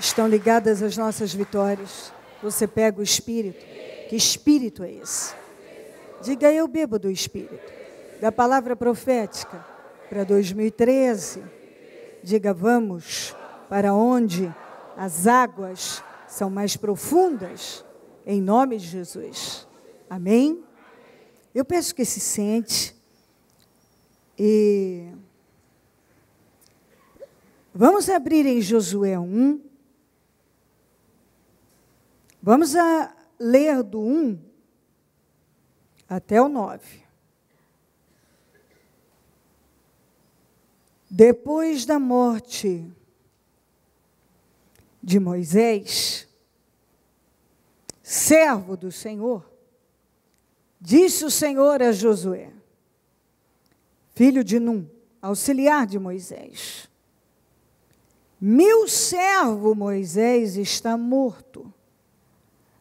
estão ligadas às nossas vitórias. Você pega o Espírito. Que Espírito é esse? Diga, eu bebo do Espírito. Da palavra profética para 2013. Diga, vamos para onde as águas são mais profundas, em nome de Jesus. Amém? Eu peço que se sente e vamos abrir em Josué 1. Vamos ler do 1 até o 9. Depois da morte de Moisés, servo do Senhor, disse o Senhor a Josué, filho de Num, auxiliar de Moisés: meu servo Moisés está morto.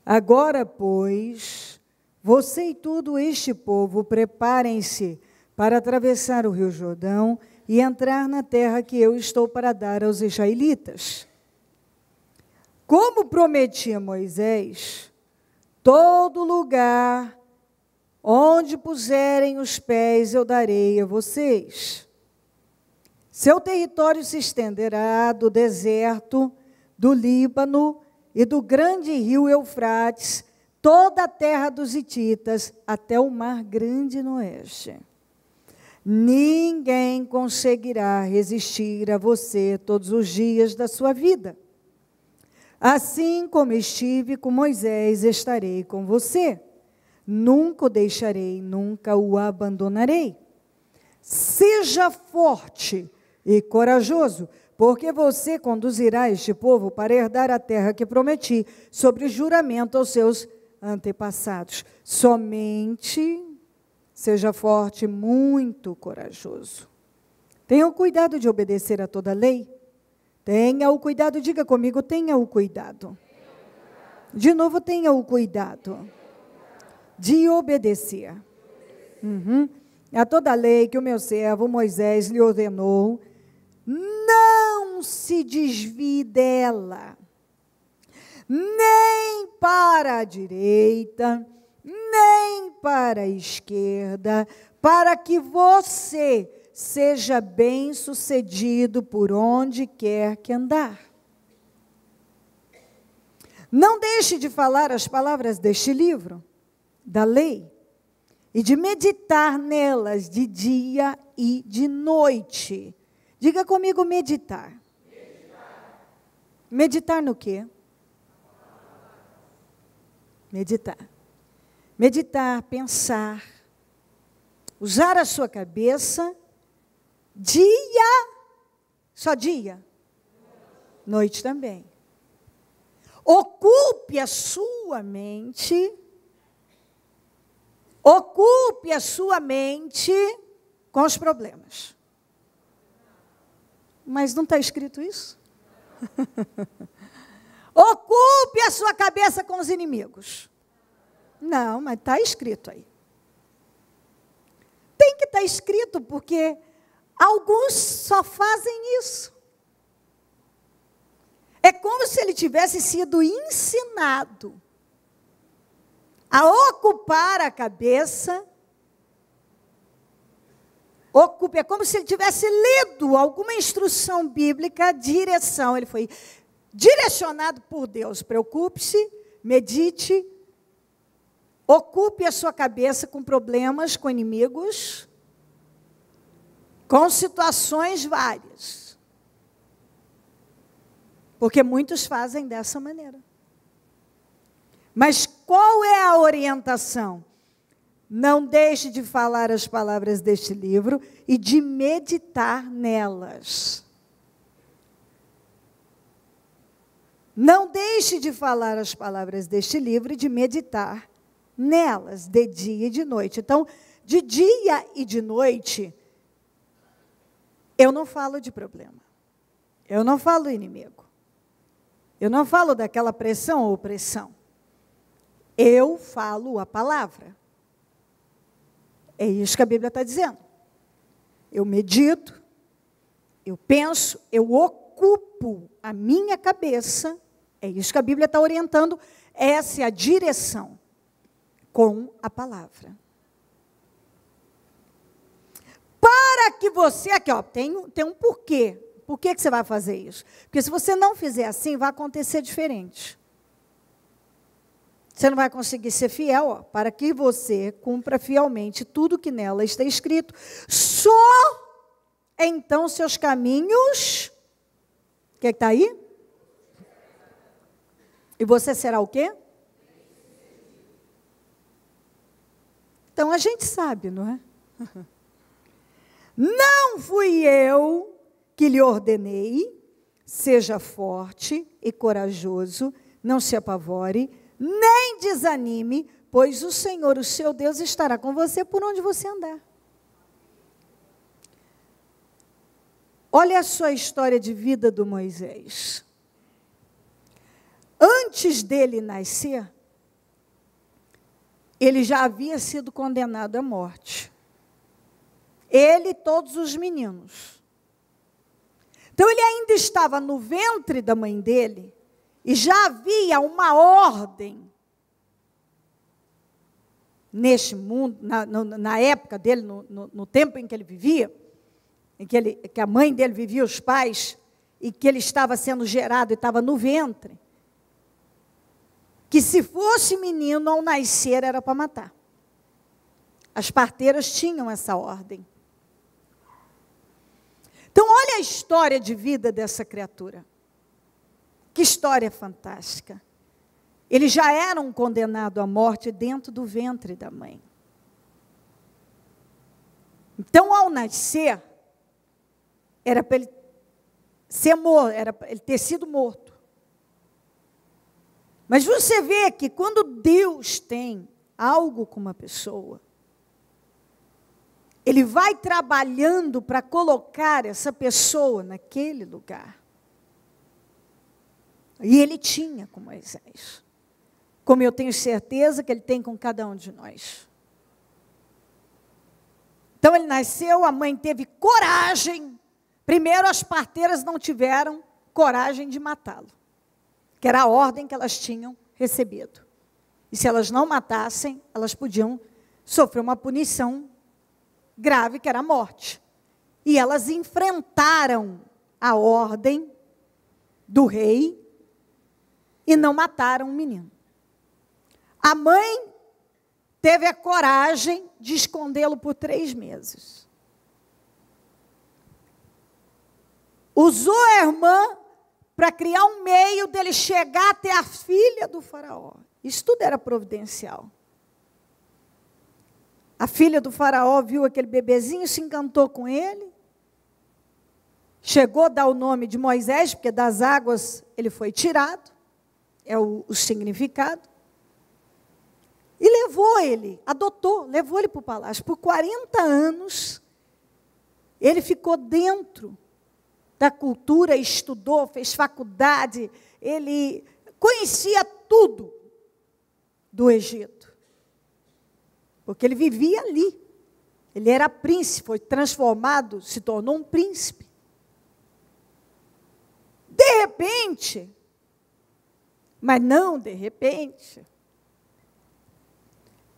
Agora, pois, você e todo este povo preparem-se para atravessar o rio Jordão e entrar na terra que eu estou para dar aos israelitas. Como prometi a Moisés, todo lugar onde puserem os pés eu darei a vocês. Seu território se estenderá do deserto, do Líbano e do grande rio Eufrates, toda a terra dos hititas, até o mar grande no oeste. Ninguém conseguirá resistir a você todos os dias da sua vida. Assim como estive com Moisés, estarei com você. Nunca o deixarei, nunca o abandonarei. Seja forte e corajoso, porque você conduzirá este povo para herdar a terra que prometi, sobre juramento aos seus antepassados. Somente seja forte e muito corajoso. Tenha o cuidado de obedecer a toda a lei. Tenha o cuidado, diga comigo, tenha o cuidado. De novo, tenha o cuidado de obedecer. A toda a lei que o meu servo Moisés lhe ordenou, não se desvie dela, nem para a direita, nem para a esquerda, para que você seja bem-sucedido por onde quer que andar. Não deixe de falar as palavras deste livro, da lei, e de meditar nelas de dia e de noite. Diga comigo, meditar. Meditar no quê? Meditar. Meditar, pensar, usar a sua cabeça, dia, só dia, noite também. Ocupe a sua mente, com os problemas. Mas não está escrito isso? Ocupe a sua cabeça com os inimigos. Não, mas está escrito aí. Tem que estar escrito, porque alguns só fazem isso. É como se ele tivesse sido ensinado a ocupar a cabeça. É como se ele tivesse lido alguma instrução bíblica, direção. Ele foi direcionado por Deus. Preocupe-se, medite, ocupe a sua cabeça com problemas, com inimigos, com situações várias. Porque muitos fazem dessa maneira. Mas qual é a orientação? Não deixe de falar as palavras deste livro e de meditar nelas. Não deixe de falar as palavras deste livro e de meditar nelas, de dia e de noite. Então, de dia e de noite, eu não falo de problema. Eu não falo do inimigo. Eu não falo daquela pressão ou opressão. Eu falo a palavra. É isso que a Bíblia está dizendo. Eu medito, eu penso, eu ocupo ocupo a minha cabeça, é isso que a Bíblia está orientando, essa é a direção, com a palavra. Para que você, aqui ó, tem um porquê. Por que você vai fazer isso? Porque se você não fizer assim, vai acontecer diferente. Você não vai conseguir ser fiel, ó, para que você cumpra fielmente tudo que nela está escrito. Só então seus caminhos... O que está aí? E você será o quê? Então a gente sabe, não é? Não fui eu que lhe ordenei, seja forte e corajoso, não se apavore, nem desanime, pois o Senhor, o seu Deus, estará com você por onde você andar. Olha a sua história de vida do Moisés. Antes dele nascer, ele já havia sido condenado à morte. Ele e todos os meninos. Então, ele ainda estava no ventre da mãe dele, e já havia uma ordem neste mundo, na época dele, no tempo em que ele vivia, em que a mãe dele vivia, os pais, e que ele estava sendo gerado e estava no ventre, que se fosse menino ao nascer era para matar. As parteiras tinham essa ordem. Então, olha a história de vida dessa criatura. Que história fantástica. Ele já era um condenado à morte dentro do ventre da mãe. Então, ao nascer, era para ele ser morto, era para ele ter sido morto. Mas você vê que quando Deus tem algo com uma pessoa, Ele vai trabalhando para colocar essa pessoa naquele lugar. E Ele tinha com Moisés, como eu tenho certeza que Ele tem com cada um de nós. Então ele nasceu, a mãe teve coragem. Primeiro as parteiras não tiveram coragem de matá-lo, que era a ordem que elas tinham recebido. E se elas não matassem, elas podiam sofrer uma punição grave, que era a morte. E elas enfrentaram a ordem do rei e não mataram o menino. A mãe teve a coragem de escondê-lo por 3 meses. Usou a irmã para criar um meio dele chegar até a filha do faraó. Isso tudo era providencial. A filha do faraó viu aquele bebezinho, se encantou com ele. Chegou a dar o nome de Moisés, porque das águas ele foi tirado. É o significado. E levou ele, adotou, levou ele para o palácio. Por 40 anos, ele ficou dentro da cultura, estudou, fez faculdade, ele conhecia tudo do Egito. Porque ele vivia ali. Ele era príncipe, foi transformado, se tornou um príncipe. De repente, mas não de repente,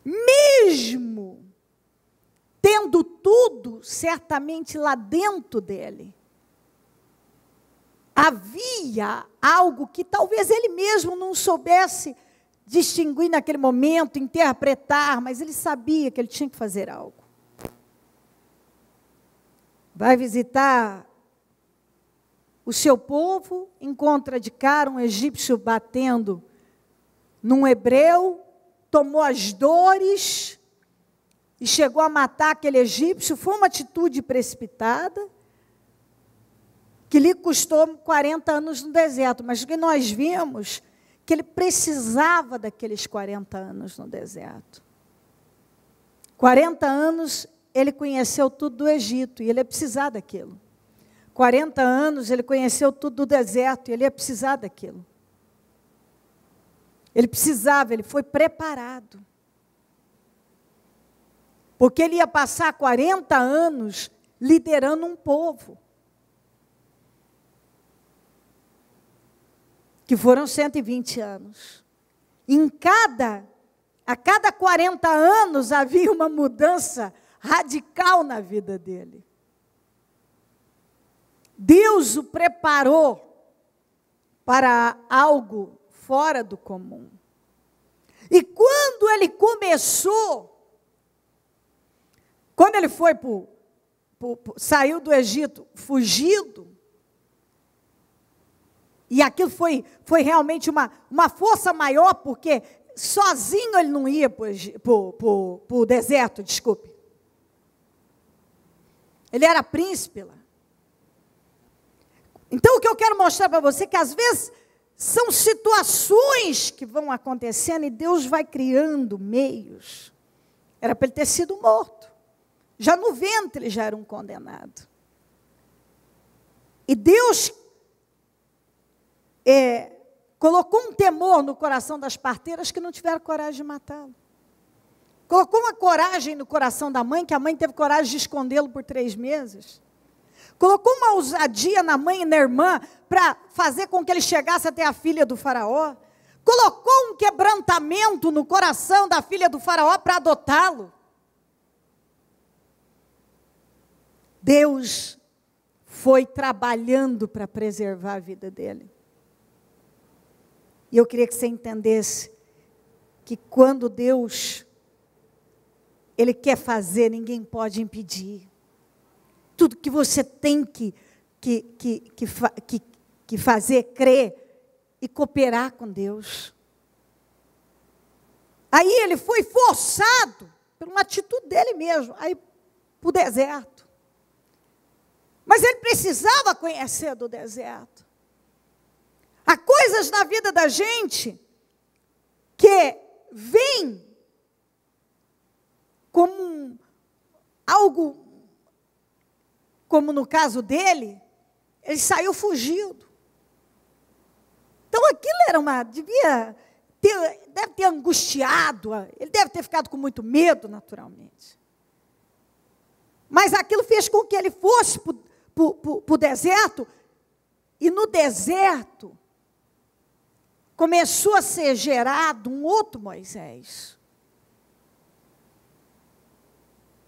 mesmo tendo tudo certamente lá dentro dele, havia algo que talvez ele mesmo não soubesse distinguir naquele momento, interpretar, mas ele sabia que ele tinha que fazer algo. Vai visitar o seu povo, encontra de cara um egípcio batendo num hebreu, tomou as dores e chegou a matar aquele egípcio. Foi uma atitude precipitada, que lhe custou 40 anos no deserto. Mas o que nós vimos, que ele precisava daqueles 40 anos no deserto. 40 anos ele conheceu tudo do Egito, e ele ia precisar daquilo. 40 anos ele conheceu tudo do deserto, e ele ia precisar daquilo. Ele precisava, ele foi preparado. Porque ele ia passar 40 anos liderando um povo. que foram 120 anos. A cada 40 anos havia uma mudança radical na vida dele. Deus o preparou para algo fora do comum. E quando ele começou, quando ele foi saiu do Egito fugido, e aquilo foi realmente uma força maior, porque sozinho ele não ia para o deserto, desculpe. Ele era príncipe lá. Então, o que eu quero mostrar para você é que, às vezes, são situações que vão acontecendo e Deus vai criando meios. Era para ele ter sido morto. Já no ventre ele já era um condenado. E Deus colocou um temor no coração das parteiras que não tiveram coragem de matá-lo. Colocou uma coragem no coração da mãe, que a mãe teve coragem de escondê-lo por 3 meses. Colocou uma ousadia na mãe e na irmã para fazer com que ele chegasse até a filha do faraó. Colocou um quebrantamento no coração da filha do faraó para adotá-lo. Deus foi trabalhando para preservar a vida dele. E eu queria que você entendesse que quando Deus, Ele quer fazer, ninguém pode impedir. Tudo que você tem que fazer, crer e cooperar com Deus. Aí ele foi forçado, por uma atitude dele mesmo, aí para o deserto. Mas ele precisava conhecer do deserto. Há coisas na vida da gente que vêm como algo, como no caso dele, ele saiu fugido. Então aquilo deve ter angustiado, ele deve ter ficado com muito medo, naturalmente. Mas aquilo fez com que ele fosse para o deserto, e no deserto começou a ser gerado um outro Moisés.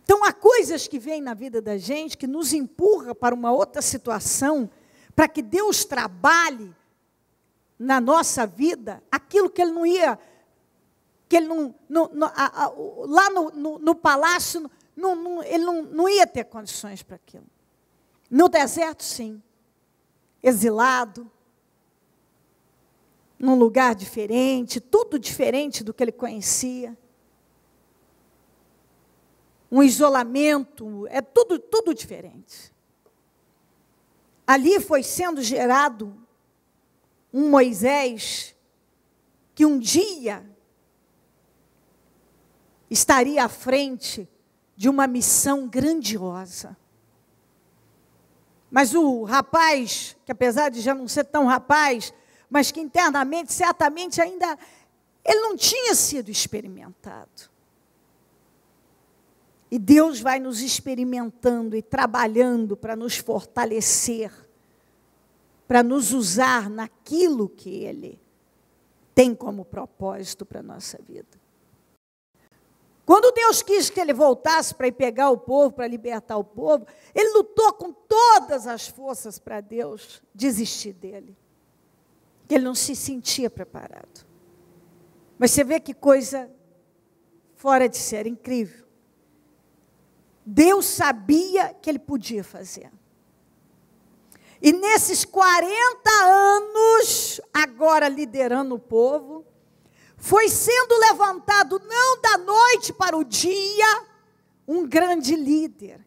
Então, há coisas que vêm na vida da gente que nos empurra para uma outra situação, para que Deus trabalhe na nossa vida aquilo que Ele não ia, lá no palácio, ele não ia ter condições para aquilo. No deserto, sim. Exilado, num lugar diferente, tudo diferente do que ele conhecia. Um isolamento, é tudo diferente. Ali foi sendo gerado um Moisés que um dia estaria à frente de uma missão grandiosa. Mas o rapaz, que apesar de já não ser tão rapaz, mas que internamente, certamente ainda, ele não tinha sido experimentado. E Deus vai nos experimentando e trabalhando para nos fortalecer, para nos usar naquilo que Ele tem como propósito para a nossa vida. Quando Deus quis que ele voltasse para ir pegar o povo, para libertar o povo, ele lutou com todas as forças para Deus desistir dele. Ele não se sentia preparado. Mas você vê que coisa fora de série, incrível. Deus sabia que ele podia fazer. E nesses 40 anos, agora liderando o povo, foi sendo levantado, não da noite para o dia, um grande líder.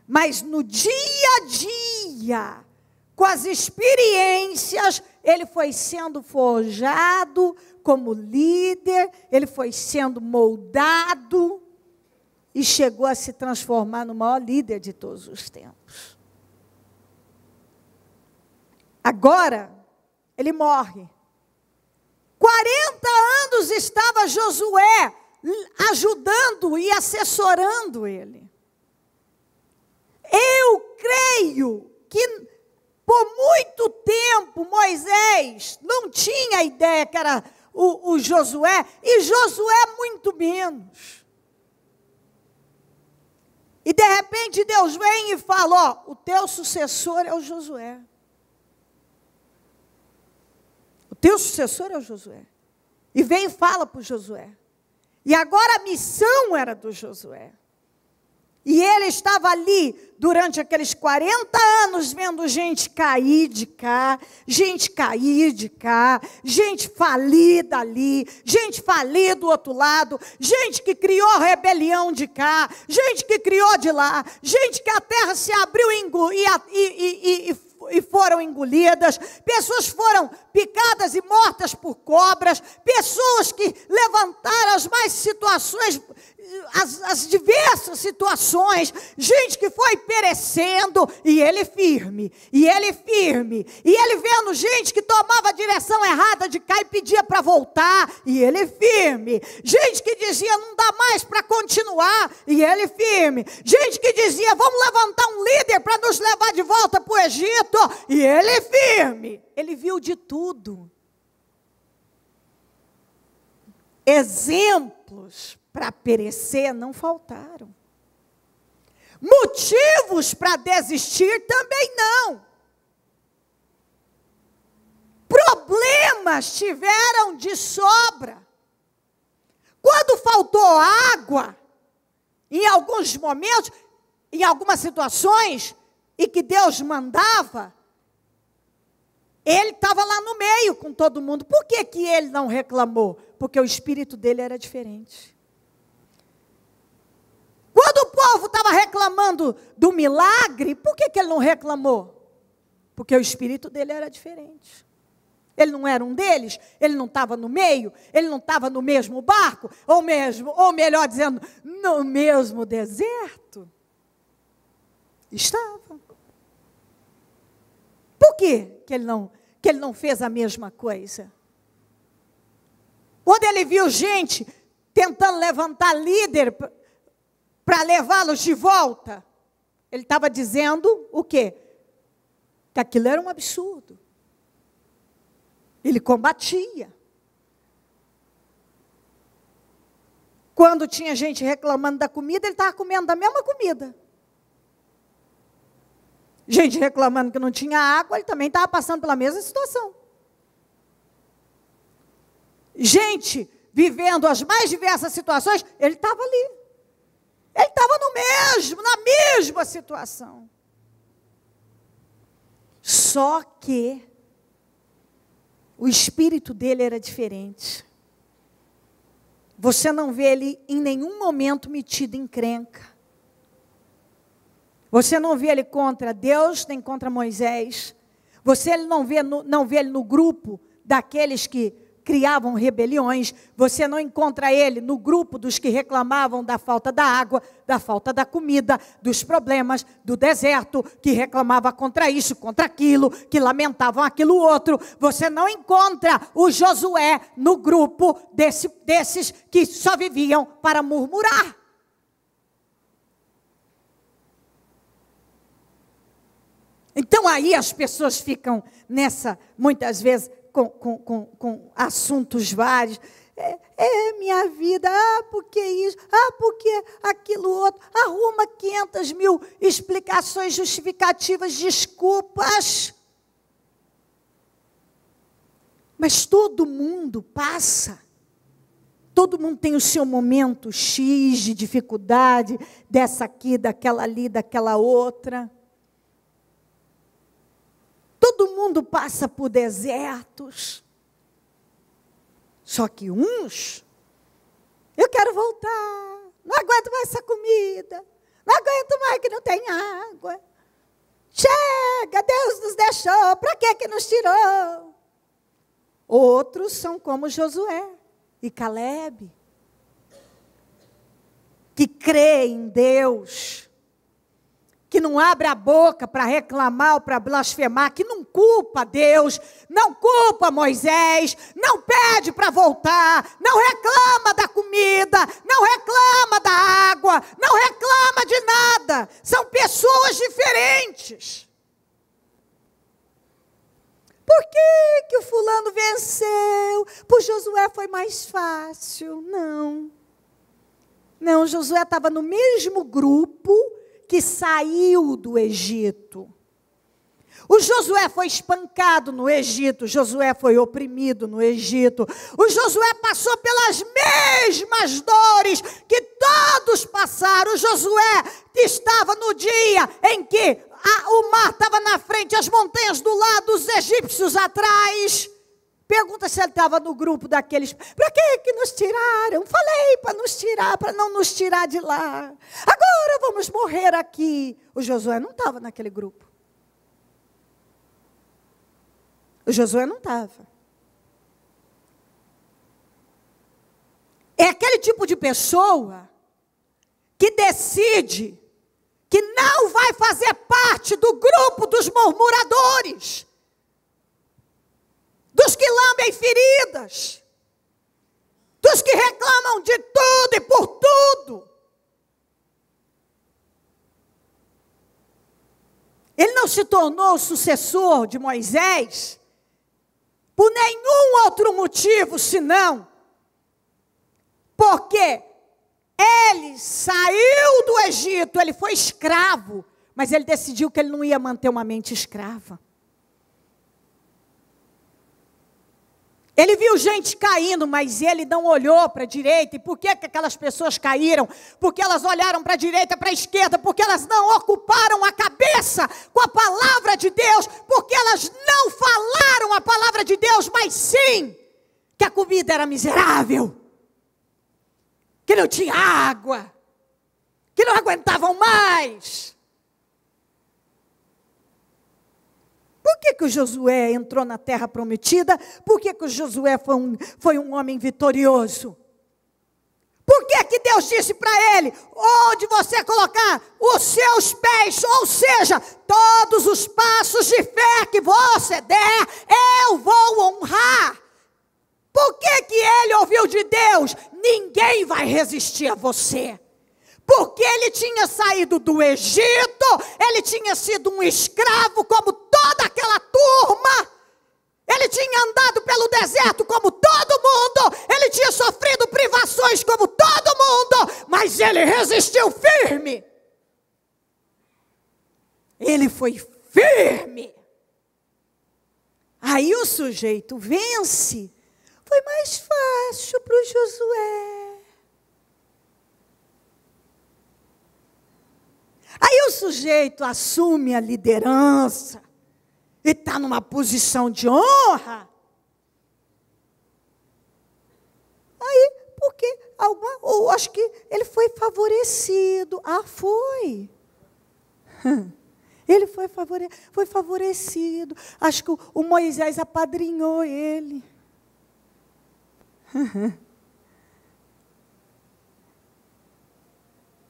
Mas no dia a dia, com as experiências, ele foi sendo forjado como líder, ele foi sendo moldado e chegou a se transformar no maior líder de todos os tempos. Agora, ele morre. 40 anos estava Josué ajudando e assessorando ele. Eu creio que por muito tempo Moisés não tinha ideia que era o Josué, e Josué muito menos. E de repente Deus vem e fala, ó, o teu sucessor é o Josué. O teu sucessor é o Josué. E vem e fala para o Josué. E agora a missão era do Josué. E ele estava ali durante aqueles 40 anos vendo gente cair de cá, gente cair de cá, gente falir dali, gente falir do outro lado, gente que criou rebelião de cá, gente que criou de lá, gente que a terra se abriu e foram engolidas, pessoas foram picadas e mortas por cobras, pessoas que levantaram as mais situações, as diversas situações, gente que foi perecendo, e ele firme, e ele firme, e ele vendo gente que tomava a direção errada de cá e pedia para voltar, e ele firme, gente que dizia não dá mais para continuar, e ele firme, gente que dizia vamos levantar um líder para nos levar de volta para o Egito, e ele firme. Ele viu de tudo. Exemplos para perecer não faltaram. Motivos para desistir também não. Problemas tiveram de sobra. Quando faltou água, em alguns momentos, em algumas situações, e que Deus mandava, ele estava lá no meio com todo mundo. Por que que ele não reclamou? Porque o espírito dele era diferente. Quando o povo estava reclamando do milagre, por que que ele não reclamou? Porque o espírito dele era diferente. Ele não era um deles, ele não estava no meio, ele não estava no mesmo barco, ou melhor dizendo, no mesmo deserto. Estava. Por que ele não fez a mesma coisa? Quando ele viu gente tentando levantar líder para levá-los de volta, ele estava dizendo o quê? Que aquilo era um absurdo. Ele combatia. Quando tinha gente reclamando da comida, ele estava comendo da mesma comida. Gente reclamando que não tinha água, ele também estava passando pela mesma situação. Gente vivendo as mais diversas situações, ele estava ali. Ele estava na mesma situação. Só que o espírito dele era diferente. Você não vê ele em nenhum momento metido em encrenca. Você não vê ele contra Deus, nem contra Moisés. Você não vê ele no grupo daqueles que criavam rebeliões. Você não encontra ele no grupo dos que reclamavam da falta da água, da falta da comida, dos problemas do deserto, que reclamava contra isso, contra aquilo, que lamentavam aquilo outro. Você não encontra o Josué no grupo desses que só viviam para murmurar. Então aí as pessoas ficam muitas vezes, com assuntos vários. Minha vida, porque isso, porque aquilo outro. Arruma 500.000 explicações, justificativas, desculpas. Mas todo mundo passa. Todo mundo tem o seu momento X de dificuldade, dessa aqui, daquela ali, daquela outra. Todo mundo passa por desertos. Só que uns, eu quero voltar. Não aguento mais essa comida. Não aguento mais que não tem água. Chega, Deus nos deixou. Para que nos tirou? Outros são como Josué e Calebe, que crê em Deus, que não abre a boca para reclamar ou para blasfemar, que não culpa Deus, não culpa Moisés, não pede para voltar, não reclama da comida, não reclama da água, não reclama de nada. São pessoas diferentes. Por que que o fulano venceu? Por Josué foi mais fácil. Não. Não, Josué estava no mesmo grupo que saiu do Egito. O Josué foi espancado no Egito, Josué foi oprimido no Egito. O Josué passou pelas mesmas dores que todos passaram. O Josué estava no dia em que o mar estava na frente, as montanhas do lado, os egípcios atrás. Pergunta se ele estava no grupo daqueles. Para que nos tiraram? Falei para nos tirar, para não nos tirar de lá. Agora vamos morrer aqui. O Josué não estava naquele grupo. O Josué não estava. É aquele tipo de pessoa que decide que não vai fazer parte do grupo dos murmuradores, dos que lambem feridas, dos que reclamam de tudo e por tudo. Ele não se tornou o sucessor de Moisés por nenhum outro motivo, senão porque ele saiu do Egito, ele foi escravo, mas ele decidiu que ele não ia manter uma mente escrava. Ele viu gente caindo, mas ele não olhou para a direita. E por que aquelas pessoas caíram? Porque elas olharam para a direita, para a esquerda, porque elas não ocuparam a cabeça com a palavra de Deus, porque elas não falaram a palavra de Deus, mas sim que a comida era miserável, que não tinha água, que não aguentavam mais. Por que o Josué entrou na terra prometida? Por que o Josué foi um homem vitorioso? Por que Deus disse para ele, onde você colocar os seus pés, ou seja, todos os passos de fé que você der, eu vou honrar. Por que ele ouviu de Deus? Ninguém vai resistir a você. Porque ele tinha saído do Egito, ele tinha sido um escravo como toda aquela turma, ele tinha andado pelo deserto como todo mundo, ele tinha sofrido privações como todo mundo, mas ele resistiu firme. Ele foi firme. Aí o sujeito vence. Foi mais fácil para o Josué. Aí o sujeito assume a liderança e está numa posição de honra. Aí, porque ou acho que ele foi favorecido. Ah, foi. Ele foi favorecido. Acho que o Moisés apadrinhou ele.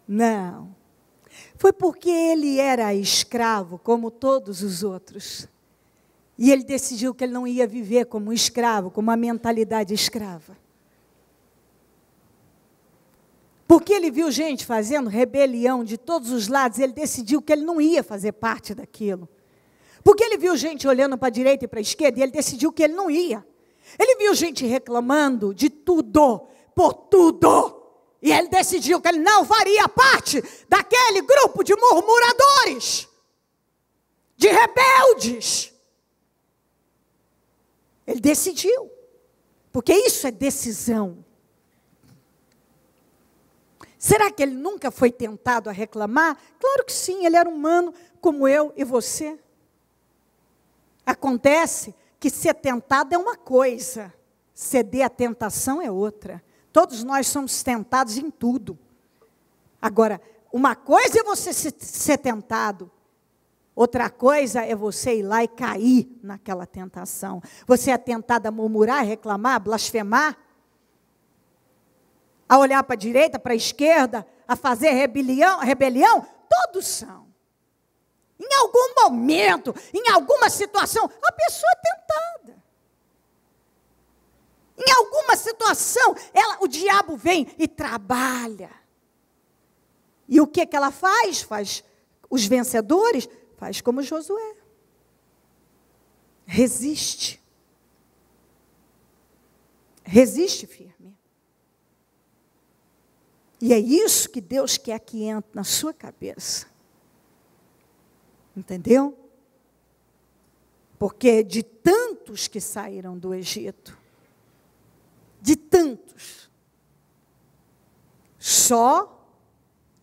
Não. Foi porque ele era escravo, como todos os outros. E ele decidiu que ele não ia viver como um escravo, com uma mentalidade escrava. Porque ele viu gente fazendo rebelião de todos os lados, ele decidiu que ele não ia fazer parte daquilo. Porque ele viu gente olhando para a direita e para a esquerda, e ele decidiu que ele não ia. Ele viu gente reclamando de tudo, por tudo. E ele decidiu que ele não faria parte daquele grupo de murmuradores, de rebeldes. Ele decidiu, porque isso é decisão. Será que ele nunca foi tentado a reclamar? Claro que sim, ele era humano como eu e você. Acontece que ser tentado é uma coisa, ceder à tentação é outra. Todos nós somos tentados em tudo. Agora, uma coisa é você ser tentado, outra coisa é você ir lá e cair naquela tentação. Você é tentado a murmurar, reclamar, blasfemar, a olhar para a direita, para a esquerda, a fazer rebelião, todos são. Em algum momento, em alguma situação, a pessoa é tentada. Em alguma situação, o diabo vem e trabalha. E o que ela faz? Faz os vencedores, faz como Josué. resiste. Resiste firme. E é isso que Deus quer que entre na sua cabeça. Entendeu? Porque de tantos que saíram do Egito, de tantos, só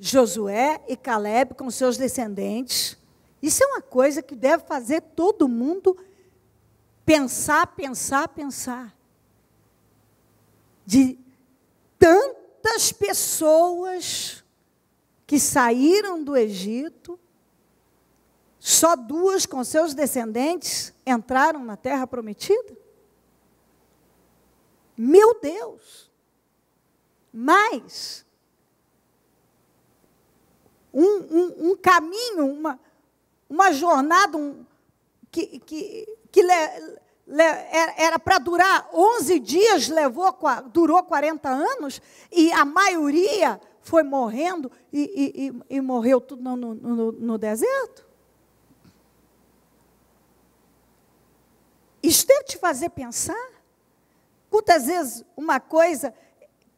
Josué e Calebe com seus descendentes. Isso é uma coisa que deve fazer todo mundo pensar. De tantas pessoas que saíram do Egito, só 2 com seus descendentes entraram na terra prometida? Meu Deus! Mas um caminho, uma jornada era para durar 11 dias, durou 40 anos, e a maioria foi morrendo e morreu tudo no deserto. Isso deve te fazer pensar. Quantas vezes uma coisa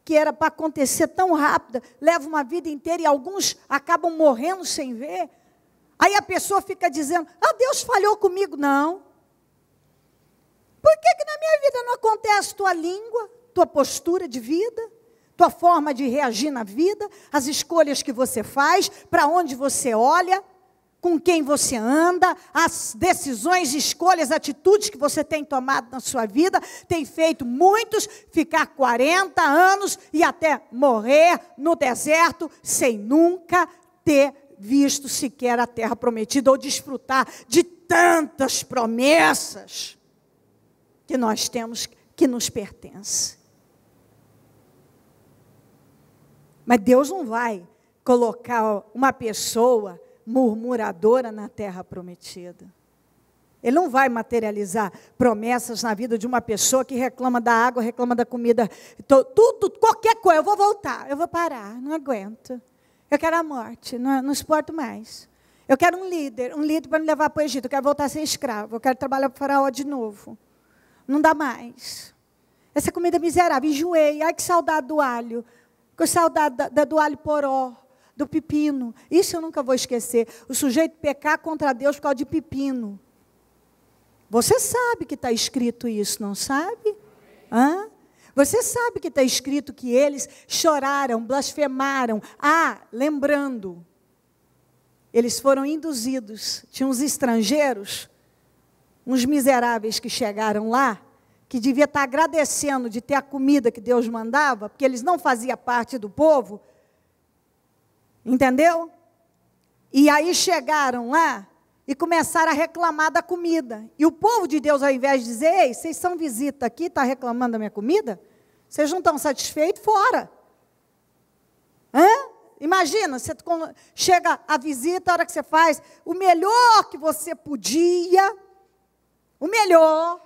que era para acontecer tão rápida, leva uma vida inteira e alguns acabam morrendo sem ver. Aí a pessoa fica dizendo, Deus falhou comigo. Não. Por que na minha vida não acontece tua língua, tua postura de vida, tua forma de reagir na vida, as escolhas que você faz, para onde você olha, com quem você anda, as decisões, escolhas, atitudes que você tem tomado na sua vida, tem feito muitos ficar 40 anos e até morrer no deserto, sem nunca ter visto sequer a terra prometida, ou desfrutar de tantas promessas que nós temos, que nos pertence. Mas Deus não vai colocar uma pessoa murmuradora na terra prometida. Ele não vai materializar promessas na vida de uma pessoa que reclama da água, reclama da comida, tudo, qualquer coisa. Eu vou voltar, eu vou parar, não aguento. Eu quero a morte, não suporto mais. Eu quero um líder para me levar para o Egito. Eu quero voltar a ser escravo, eu quero trabalhar para o faraó de novo. Não dá mais. Essa comida miserável, enjoei. Ai, que saudade do alho. Que saudade do alho poró, do pepino. Isso eu nunca vou esquecer. O sujeito pecar contra Deus por causa de pepino. Você sabe que está escrito isso, não sabe? Hã? Você sabe que está escrito que eles choraram, blasfemaram. Lembrando, eles foram induzidos. Tinha uns estrangeiros, uns miseráveis que chegaram lá, que devia estar agradecendo de ter a comida que Deus mandava, porque eles não faziam parte do povo. Entendeu? E aí chegaram lá e começaram a reclamar da comida. E o povo de Deus, ao invés de dizer, ei, vocês são visita aqui, está reclamando da minha comida? Vocês não estão satisfeitos? Fora. Imagina, você chega a visita, a hora que você faz o melhor que você podia, o melhor.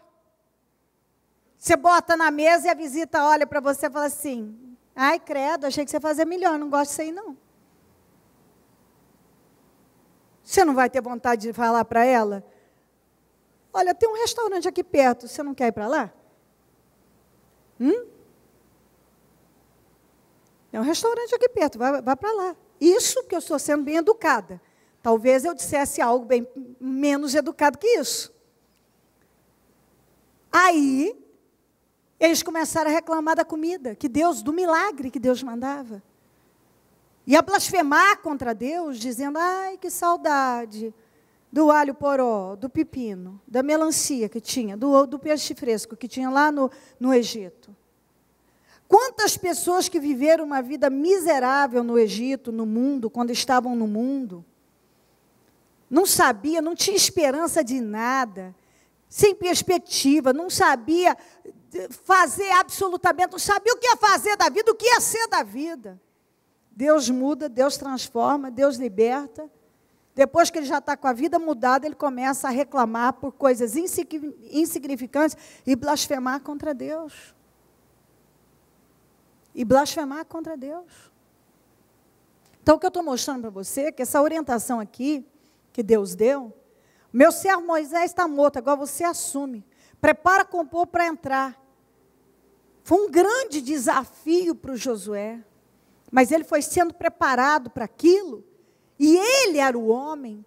Você bota na mesa e a visita olha para você e fala assim, ai, credo, achei que você fazia melhor, não gosto disso aí não. Você não vai ter vontade de falar para ela? Olha, tem um restaurante aqui perto, você não quer ir para lá? Tem um restaurante aqui perto, vai para lá. Isso que eu estou sendo bem educada. Talvez eu dissesse algo bem menos educado que isso. Aí, eles começaram a reclamar da comida, do milagre que Deus mandava. E a blasfemar contra Deus, dizendo, ai, que saudade do alho poró, do pepino, da melancia que tinha, do peixe fresco que tinha lá no Egito. Quantas pessoas que viveram uma vida miserável no Egito, no mundo, quando estavam no mundo, não sabia, não tinha esperança de nada, sem perspectiva, não sabia fazer absolutamente, não sabia o que ia fazer da vida, o que ia ser da vida. Deus muda, Deus transforma, Deus liberta. Depois que ele já está com a vida mudada, ele começa a reclamar por coisas insignificantes e blasfemar contra Deus. E blasfemar contra Deus. Então, o que eu estou mostrando para você é que essa orientação aqui, que Deus deu, Meu servo Moisés está morto, agora você assume. Prepara com o povo para entrar. Foi um grande desafio para o Josué. Mas ele foi sendo preparado para aquilo. E ele era o homem.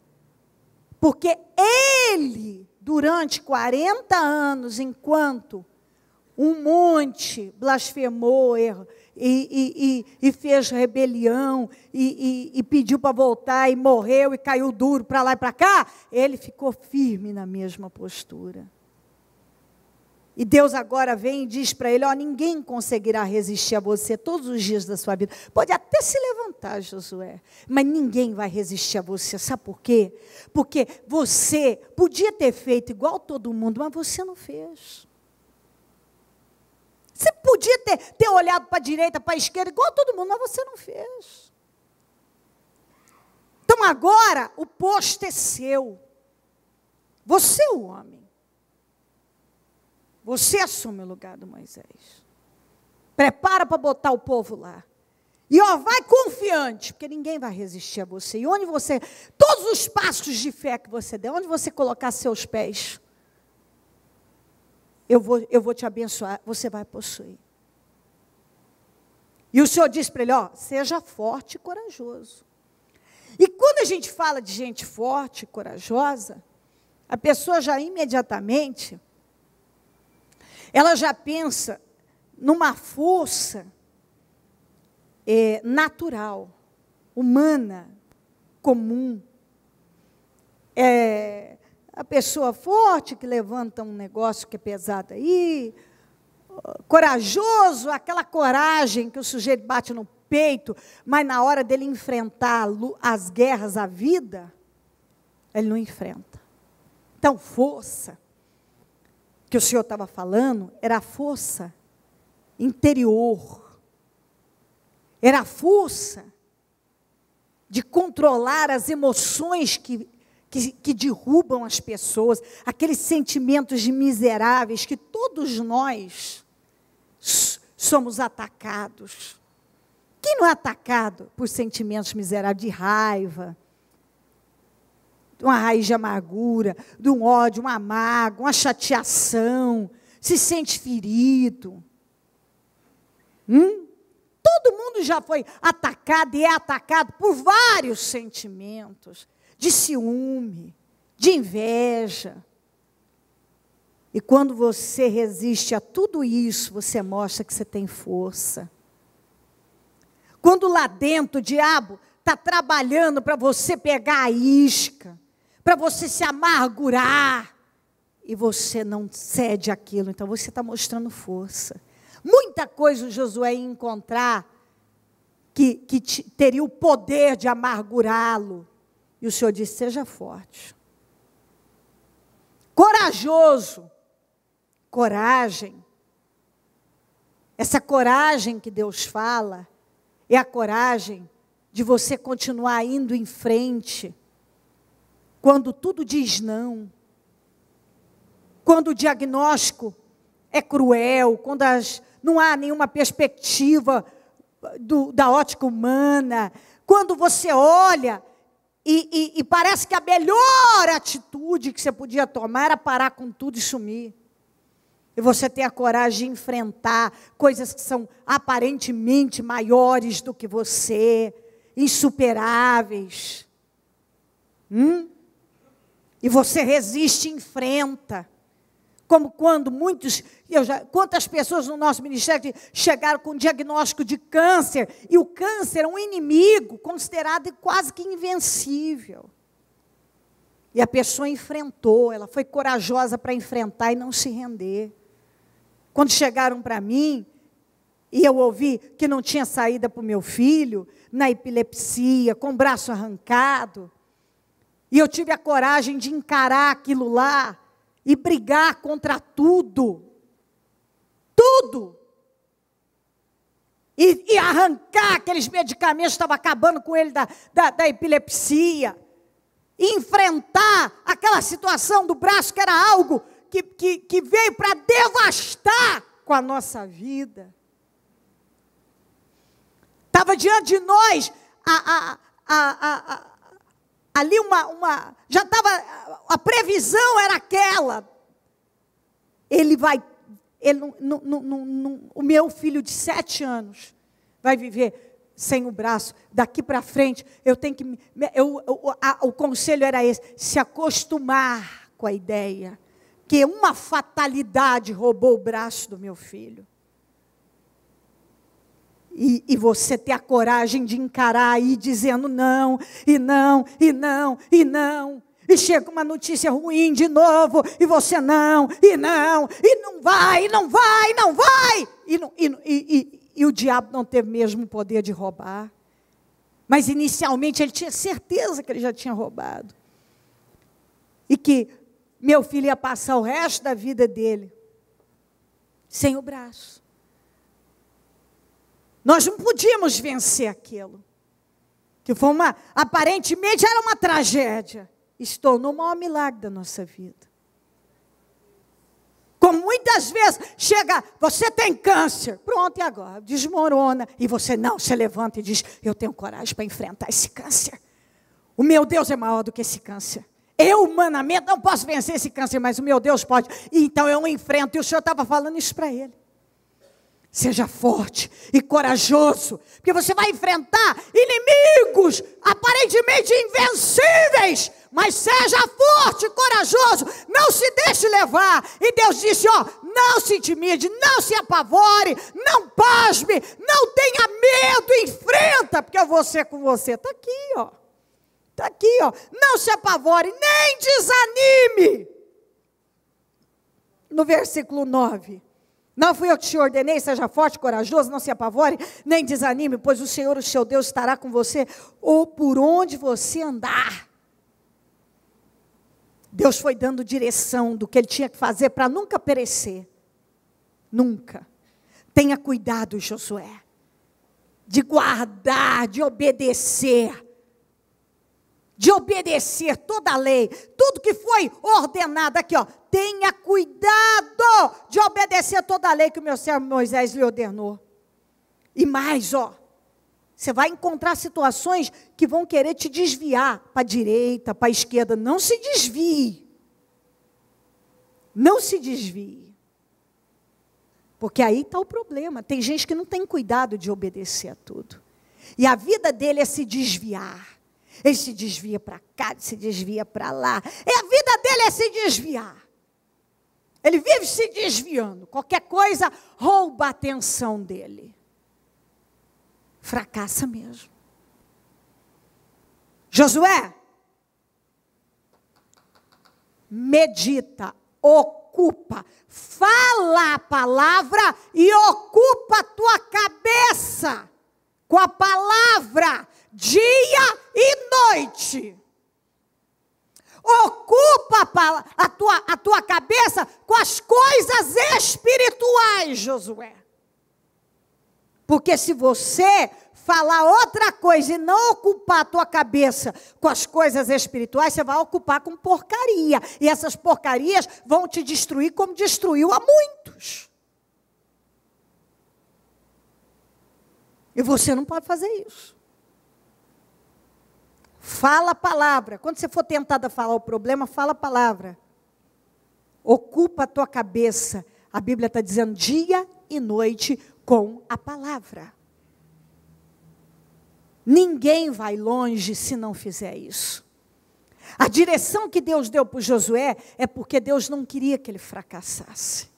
Porque ele, durante 40 anos, enquanto um monte blasfemou e fez rebelião, e pediu para voltar, e morreu, e caiu duro para lá e para cá, ele ficou firme na mesma postura. E Deus agora vem e diz para ele, ninguém conseguirá resistir a você todos os dias da sua vida. Pode até se levantar, Josué, mas ninguém vai resistir a você. Sabe por quê? Porque você podia ter feito igual todo mundo, mas você não fez. Você podia ter olhado para a direita, para a esquerda, igual todo mundo, mas você não fez. Então agora, o posto é seu. Você é o homem. Você assume o lugar do Moisés. Prepara para botar o povo lá. E vai confiante, porque ninguém vai resistir a você. E onde você, todos os passos de fé que você der, onde você colocar seus pés, eu vou te abençoar, você vai possuir. E o Senhor disse para ele, seja forte e corajoso. E quando a gente fala de gente forte e corajosa, a pessoa já imediatamente, ela já pensa numa força natural, humana, comum. A pessoa forte que levanta um negócio que é pesado aí, corajoso, aquela coragem que o sujeito bate no peito, mas na hora dele enfrentar as guerras, a vida, ele não enfrenta. Então, força, que o Senhor estava falando, era a força interior, era a força de controlar as emoções que derrubam as pessoas, aqueles sentimentos de miseráveis que todos nós somos atacados. Quem não é atacado por sentimentos miseráveis, de raiva, de uma raiz de amargura, de um ódio, uma mágoa, uma chateação, se sente ferido? Todo mundo já foi atacado e é atacado por vários sentimentos, de ciúme, de inveja. E quando você resiste a tudo isso, você mostra que você tem força. Quando lá dentro o diabo está trabalhando para você pegar a isca, para você se amargurar, e você não cede aquilo, então você está mostrando força. Muita coisa o Josué ia encontrar que teria o poder de amargurá-lo. E o Senhor disse, seja forte. Corajoso. Coragem. Essa coragem que Deus fala, é a coragem de você continuar indo em frente, quando tudo diz não. Quando o diagnóstico é cruel, quando não há nenhuma perspectiva da ótica humana, quando você olha e parece que a melhor atitude que você podia tomar era parar com tudo e sumir. E você ter a coragem de enfrentar coisas que são aparentemente maiores do que você, insuperáveis. E você resiste e enfrenta. Como quando quantas pessoas no nosso ministério chegaram com diagnóstico de câncer, e o câncer é um inimigo considerado quase que invencível. E a pessoa enfrentou, ela foi corajosa para enfrentar e não se render. Quando chegaram para mim, e eu ouvi que não tinha saída para o meu filho, na epilepsia, com o braço arrancado, e eu tive a coragem de encarar aquilo lá, e brigar contra tudo, e arrancar aqueles medicamentos que estavam acabando com ele da epilepsia, e enfrentar aquela situação do braço que era algo que veio para devastar com a nossa vida. Estava diante de nós a ali já estava, a previsão era aquela. O meu filho de 7 anos vai viver sem o braço. Daqui para frente, o conselho era esse: se acostumar com a ideia que uma fatalidade roubou o braço do meu filho. E você ter a coragem de encarar aí, dizendo não, e não, e não, e não. E chega uma notícia ruim de novo, e você não, e não vai, e não vai, não vai. E o diabo não teve mesmo o poder de roubar. Mas inicialmente ele tinha certeza que ele já tinha roubado. E que meu filho ia passar o resto da vida dele sem o braço. Nós não podíamos vencer aquilo. Que foi aparentemente era uma tragédia. Se tornou o maior milagre da nossa vida. Como muitas vezes chega, você tem câncer. Pronto, e agora? Desmorona. E você levanta e diz: eu tenho coragem para enfrentar esse câncer. O meu Deus é maior do que esse câncer. Eu, humanamente, não posso vencer esse câncer, mas o meu Deus pode. Então eu enfrento. E o Senhor estava falando isso para ele. Seja forte e corajoso, porque você vai enfrentar inimigos aparentemente invencíveis, mas seja forte e corajoso, não se deixe levar. E Deus disse: não se intimide, não se apavore, não pasme, não tenha medo, enfrenta, porque eu vou ser com você. Está aqui, está aqui, não se apavore, nem desanime. No versículo 9. Não fui eu que te ordenei, seja forte, corajoso, não se apavore, nem desanime, pois o Senhor, o seu Deus, estará com você, ou por onde você andar. Deus foi dando direção do que ele tinha que fazer para nunca perecer. Nunca. Tenha cuidado, Josué, de guardar, de obedecer toda a lei, tudo que foi ordenado aqui, tenha cuidado de obedecer toda a lei que o meu servo Moisés lhe ordenou. E mais, você vai encontrar situações que vão querer te desviar para a direita, para a esquerda. Não se desvie. Não se desvie. Porque aí está o problema. Tem gente que não tem cuidado de obedecer a tudo. E a vida dele é se desviar. Ele se desvia para cá, se desvia para lá. E a vida dele é se desviar. Ele vive se desviando. Qualquer coisa rouba a atenção dele. Fracassa mesmo. Josué, medita, ocupa, fala a palavra e ocupa a tua cabeça com a palavra dia e noite. Ocupa a tua cabeça com as coisas espirituais, Josué. Porque se você falar outra coisa e não ocupar a tua cabeça com as coisas espirituais, você vai ocupar com porcaria. E essas porcarias vão te destruir como destruiu a muitos. E você não pode fazer isso. Fala a palavra. Quando você for tentado a falar o problema, fala a palavra. Ocupa a tua cabeça. A Bíblia está dizendo dia e noite com a palavra. Ninguém vai longe se não fizer isso. A direção que Deus deu para Josué é porque Deus não queria que ele fracassasse.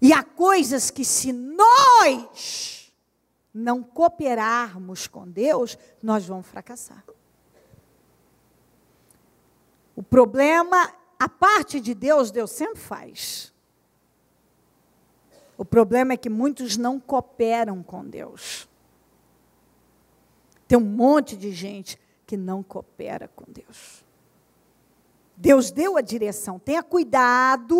E há coisas que se nós não cooperarmos com Deus, nós vamos fracassar. O problema, a parte de Deus, Deus sempre faz. O problema é que muitos não cooperam com Deus. Tem um monte de gente que não coopera com Deus. Deus deu a direção. Tenha cuidado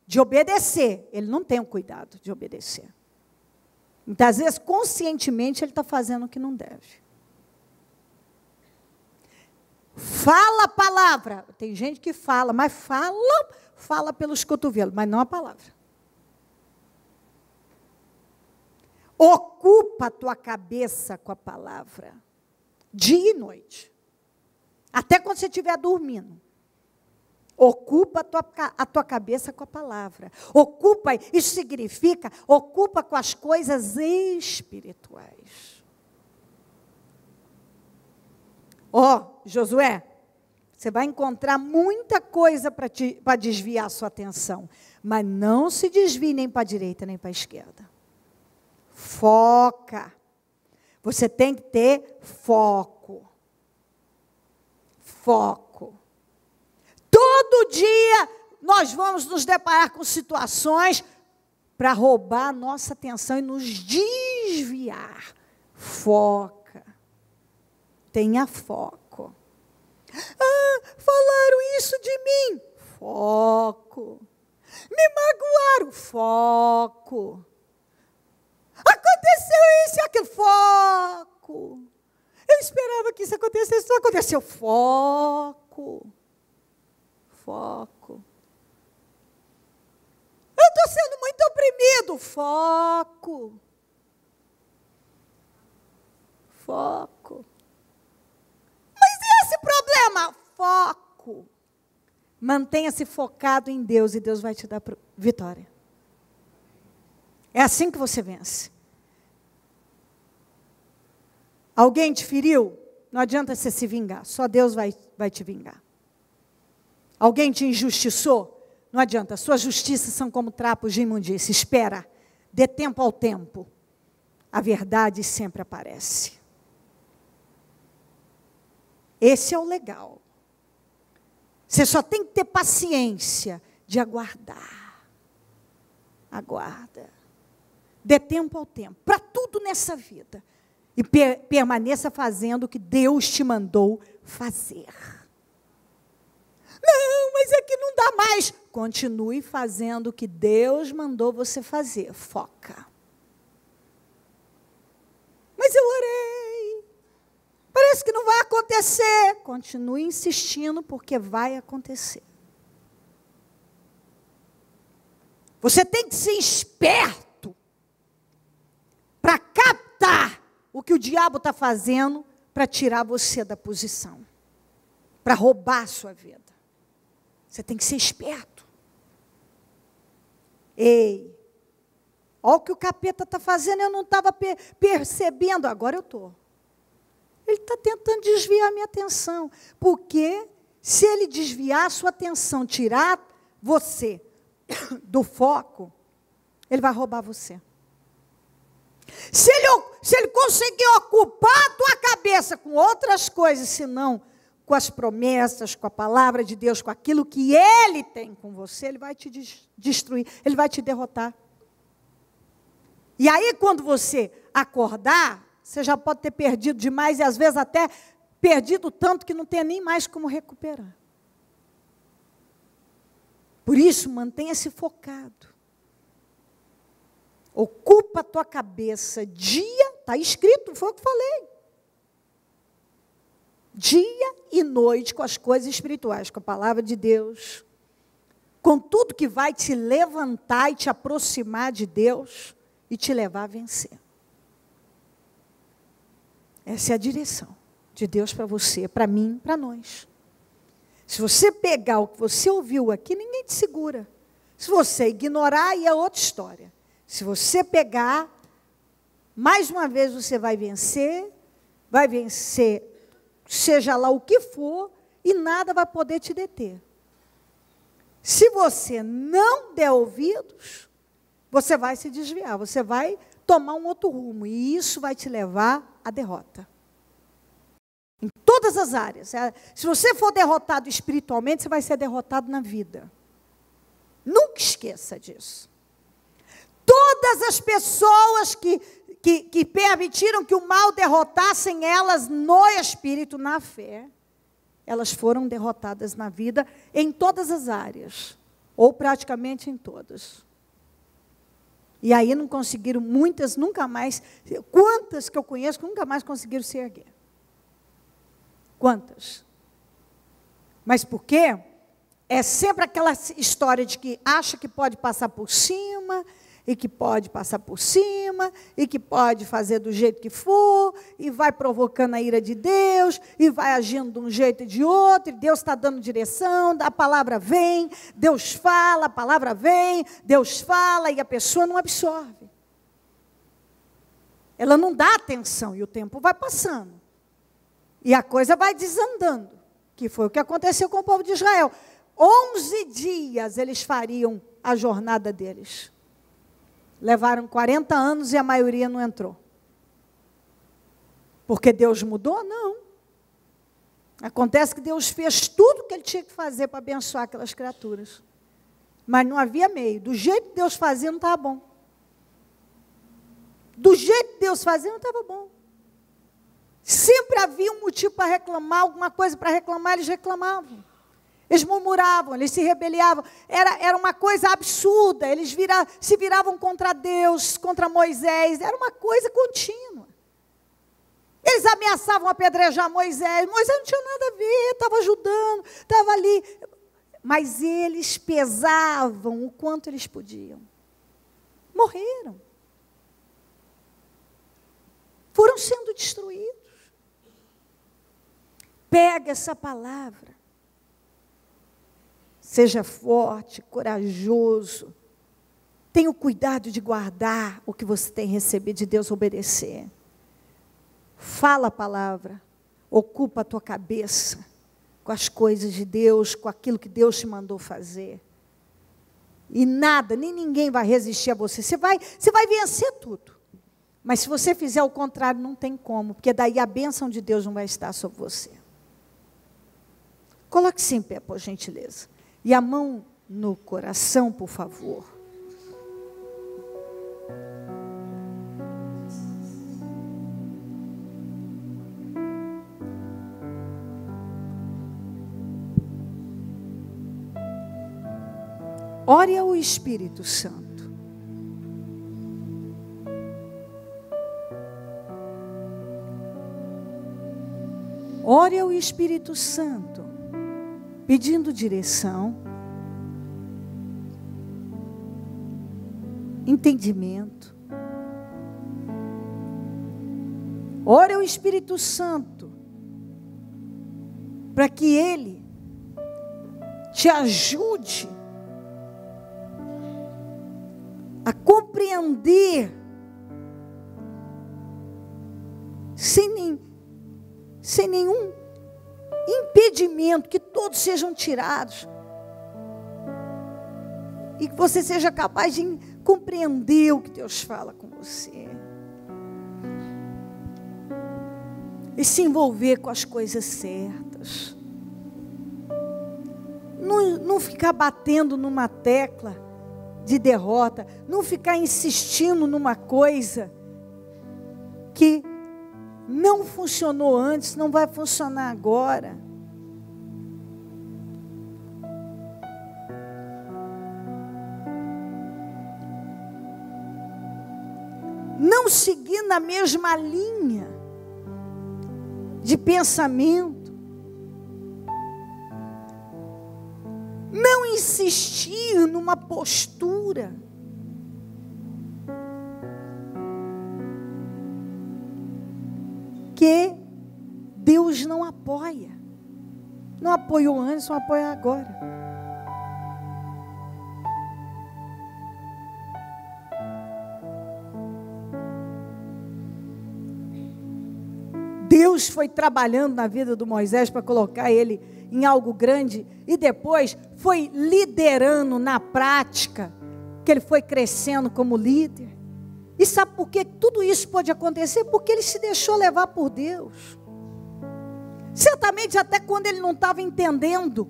de obedecer. Ele não tem o cuidado de obedecer. Muitas vezes, conscientemente, ele está fazendo o que não deve. Fala a palavra. Tem gente que fala, mas fala pelos cotovelos, mas não a palavra. Ocupa a tua cabeça com a palavra, dia e noite. Até quando você estiver dormindo. Ocupa a tua cabeça com a palavra. Ocupa, isso significa, ocupa com as coisas espirituais. Josué, você vai encontrar muita coisa para desviar a sua atenção. Mas não se desvie nem para a direita, nem para a esquerda. Foca. Você tem que ter foco. Foco. Todo dia nós vamos nos deparar com situações para roubar a nossa atenção e nos desviar. Foca. Tenha foco. Falaram isso de mim. Foco. Me magoaram. Foco. Aconteceu isso e aquilo. Foco. Eu esperava que isso acontecesse, não aconteceu. Foco. Foco. Eu estou sendo muito oprimido. Foco. Foco. Mas e esse problema? Foco. Mantenha-se focado em Deus e Deus vai te dar vitória. É assim que você vence. Alguém te feriu? Não adianta você se vingar. Só Deus vai te vingar. Alguém te injustiçou? Não adianta. Suas justiças são como trapos de imundícia. Espera. Dê tempo ao tempo. A verdade sempre aparece. Esse é o legal. Você só tem que ter paciência de aguardar. Aguarda. Dê tempo ao tempo. Para tudo nessa vida. E permaneça fazendo o que Deus te mandou fazer. Não, mas é que não dá mais. Continue fazendo o que Deus mandou você fazer. Foca. Mas eu orei. Parece que não vai acontecer. Continue insistindo, porque vai acontecer. Você tem que ser esperto para captar o que o diabo está fazendo para tirar você da posição, para roubar a sua vida. Você tem que ser esperto. Ei, olha o que o capeta está fazendo, eu não estava percebendo, agora eu estou. Ele está tentando desviar a minha atenção, porque se ele desviar a sua atenção, tirar você do foco, ele vai roubar você. Se ele conseguir ocupar a tua cabeça com outras coisas, senão com as promessas, com a palavra de Deus, com aquilo que Ele tem com você, Ele vai te destruir, Ele vai te derrotar. E aí, quando você acordar, você já pode ter perdido demais e às vezes até perdido tanto que não tem nem mais como recuperar. Por isso, mantenha-se focado. Ocupa a tua cabeça dia, está escrito, foi o que falei. Dia e noite com as coisas espirituais, com a palavra de Deus, com tudo que vai te levantar e te aproximar de Deus e te levar a vencer. Essa é a direção de Deus para você, para mim, para nós. Se você pegar o que você ouviu aqui, ninguém te segura. Se você ignorar, aí é outra história. Se você pegar, mais uma vez você vai vencer, seja lá o que for, e nada vai poder te deter. Se você não der ouvidos, você vai se desviar, você vai tomar um outro rumo, e isso vai te levar à derrota. Em todas as áreas. Se você for derrotado espiritualmente, você vai ser derrotado na vida. Nunca esqueça disso. Todas as pessoas que permitiram que o mal derrotassem elas no espírito, na fé, elas foram derrotadas na vida em todas as áreas, ou praticamente em todas. E aí não conseguiram, muitas nunca mais, quantas que eu conheço nunca mais conseguiram se erguer? Quantas? Mas por quê? É sempre aquela história de que acha que pode passar por cima, e que pode passar por cima, e que pode fazer do jeito que for, e vai provocando a ira de Deus, e vai agindo de um jeito e de outro, e Deus está dando direção, a palavra vem, Deus fala, a palavra vem, Deus fala, e a pessoa não absorve. Ela não dá atenção, e o tempo vai passando. E a coisa vai desandando, que foi o que aconteceu com o povo de Israel. 11 dias eles fariam a jornada deles. Levaram 40 anos e a maioria não entrou. Porque Deus mudou? Não. Acontece que Deus fez tudo o que Ele tinha que fazer para abençoar aquelas criaturas. Mas não havia meio. Do jeito que Deus fazia, não estava bom. Do jeito que Deus fazia, não estava bom. Sempre havia um motivo para reclamar, alguma coisa para reclamar, eles reclamavam. Eles murmuravam, eles se rebeliavam. Era uma coisa absurda. Eles se viravam contra Deus, contra Moisés. Era uma coisa contínua. Eles ameaçavam apedrejar Moisés. Moisés não tinha nada a ver, estava ajudando, estava ali. Mas eles pesavam o quanto eles podiam. Morreram. Foram sendo destruídos. Pega essa palavra. Seja forte, corajoso. Tenha o cuidado de guardar o que você tem recebido de Deus, obedecer. Fala a palavra. Ocupa a tua cabeça com as coisas de Deus, com aquilo que Deus te mandou fazer. E nada, nem ninguém vai resistir a você. Você vai vencer tudo. Mas se você fizer o contrário, não tem como. Porque daí a bênção de Deus não vai estar sobre você. Coloque-se em pé, por gentileza. E a mão no coração, por favor. Ore ao Espírito Santo. Ore ao Espírito Santo. Pedindo direção, entendimento. Ore ao Espírito Santo, para que Ele te ajude a compreender, sem nenhum impedimento, que todos sejam tirados. E que você seja capaz de compreender o que Deus fala com você. E se envolver com as coisas certas. Não ficar batendo numa tecla de derrota. Não ficar insistindo numa coisa que não funcionou antes, não vai funcionar agora. Não seguir na mesma linha de pensamento. Não insistir numa postura. Que Deus não apoia. Não apoiou antes, não apoia agora. Deus foi trabalhando na vida do Moisés para colocar ele em algo grande e depois foi liderando na prática, que ele foi crescendo como líder. E sabe por que tudo isso pode acontecer? Porque ele se deixou levar por Deus. Certamente até quando ele não estava entendendo,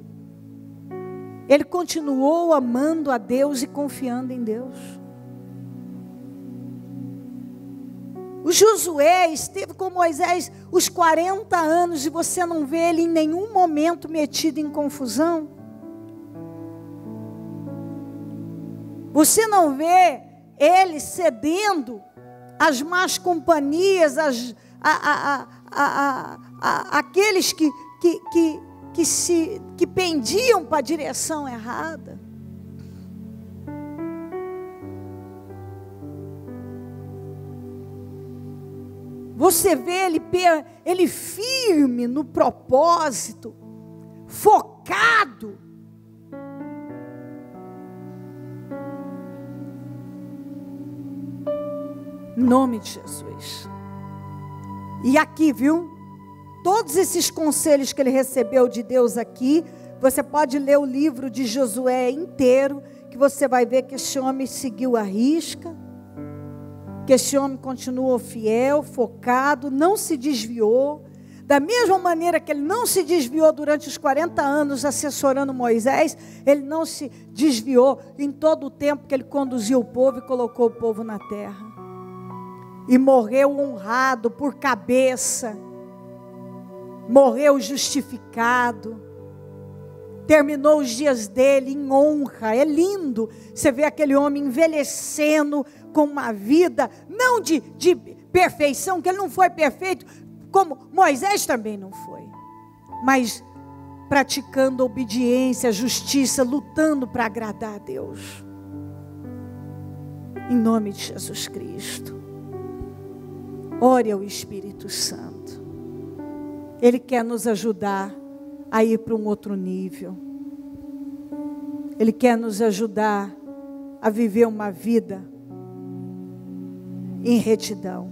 ele continuou amando a Deus e confiando em Deus. O Josué esteve com Moisés os 40 anos e você não vê ele em nenhum momento metido em confusão. Você não vê ele cedendo às más companhias, aqueles que pendiam para a direção errada. Você vê ele firme no propósito, focado. Em nome de Jesus. E aqui, viu? Todos esses conselhos que ele recebeu de Deus aqui, você pode ler o livro de Josué inteiro, que você vai ver que esse homem seguiu a risca, que esse homem continuou fiel, focado, não se desviou. Da mesma maneira que ele não se desviou durante os 40 anos assessorando Moisés, ele não se desviou em todo o tempo que ele conduziu o povo e colocou o povo na terra. E morreu honrado por cabeça, morreu justificado, terminou os dias dele em honra. É lindo, você vê aquele homem envelhecendo com uma vida, não de perfeição, que ele não foi perfeito, como Moisés também não foi, mas praticando obediência, justiça, lutando para agradar a Deus, em nome de Jesus Cristo. Ore ao Espírito Santo. Ele quer nos ajudar a ir para um outro nível. Ele quer nos ajudar a viver uma vida em retidão.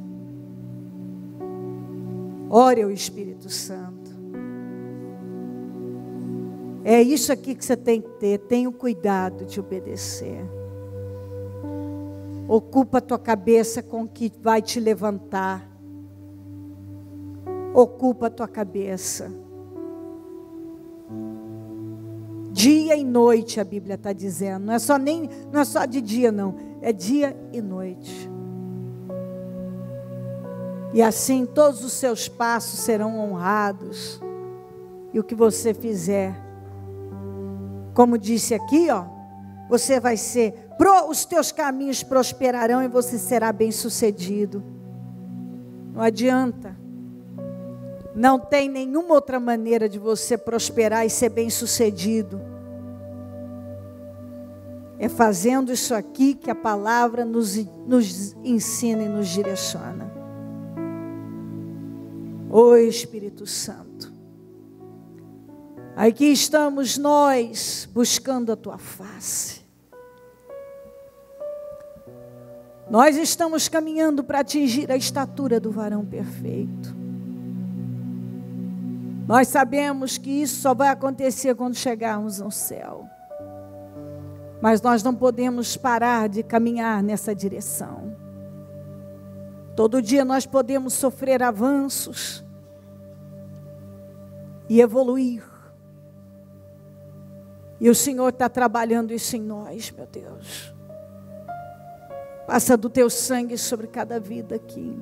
Ore ao Espírito Santo. É isso aqui que você tem que ter. Tenha o cuidado de obedecer. Ocupa a tua cabeça com o que vai te levantar. Ocupa a tua cabeça. Dia e noite, a Bíblia está dizendo. Não é só de dia, não. É dia e noite. E assim todos os seus passos serão honrados. E o que você fizer, como disse aqui, ó, você vai ser, os teus caminhos prosperarão e você será bem-sucedido. Não adianta. Não tem nenhuma outra maneira de você prosperar e ser bem-sucedido. É fazendo isso aqui que a palavra nos ensina e nos direciona. Ô Espírito Santo, aqui estamos nós buscando a tua face. Nós estamos caminhando para atingir a estatura do varão perfeito. Nós sabemos que isso só vai acontecer quando chegarmos no céu. Mas nós não podemos parar de caminhar nessa direção. Todo dia nós podemos sofrer avanços e evoluir. E o Senhor está trabalhando isso em nós, meu Deus. Passa do teu sangue sobre cada vida aqui.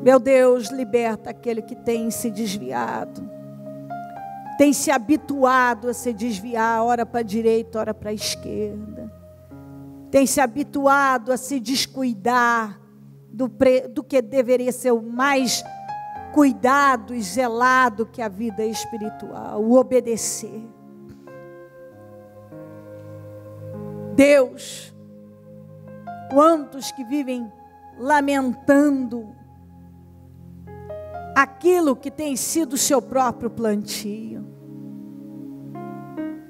Meu Deus, liberta aquele que tem se desviado, tem se habituado a se desviar, ora para a direita, ora para a esquerda. Tem se habituado a se descuidar do que deveria ser o mais cuidado e zelado que a vida espiritual, o obedecer. Deus, quantos que vivem lamentando aquilo que tem sido o seu próprio plantio.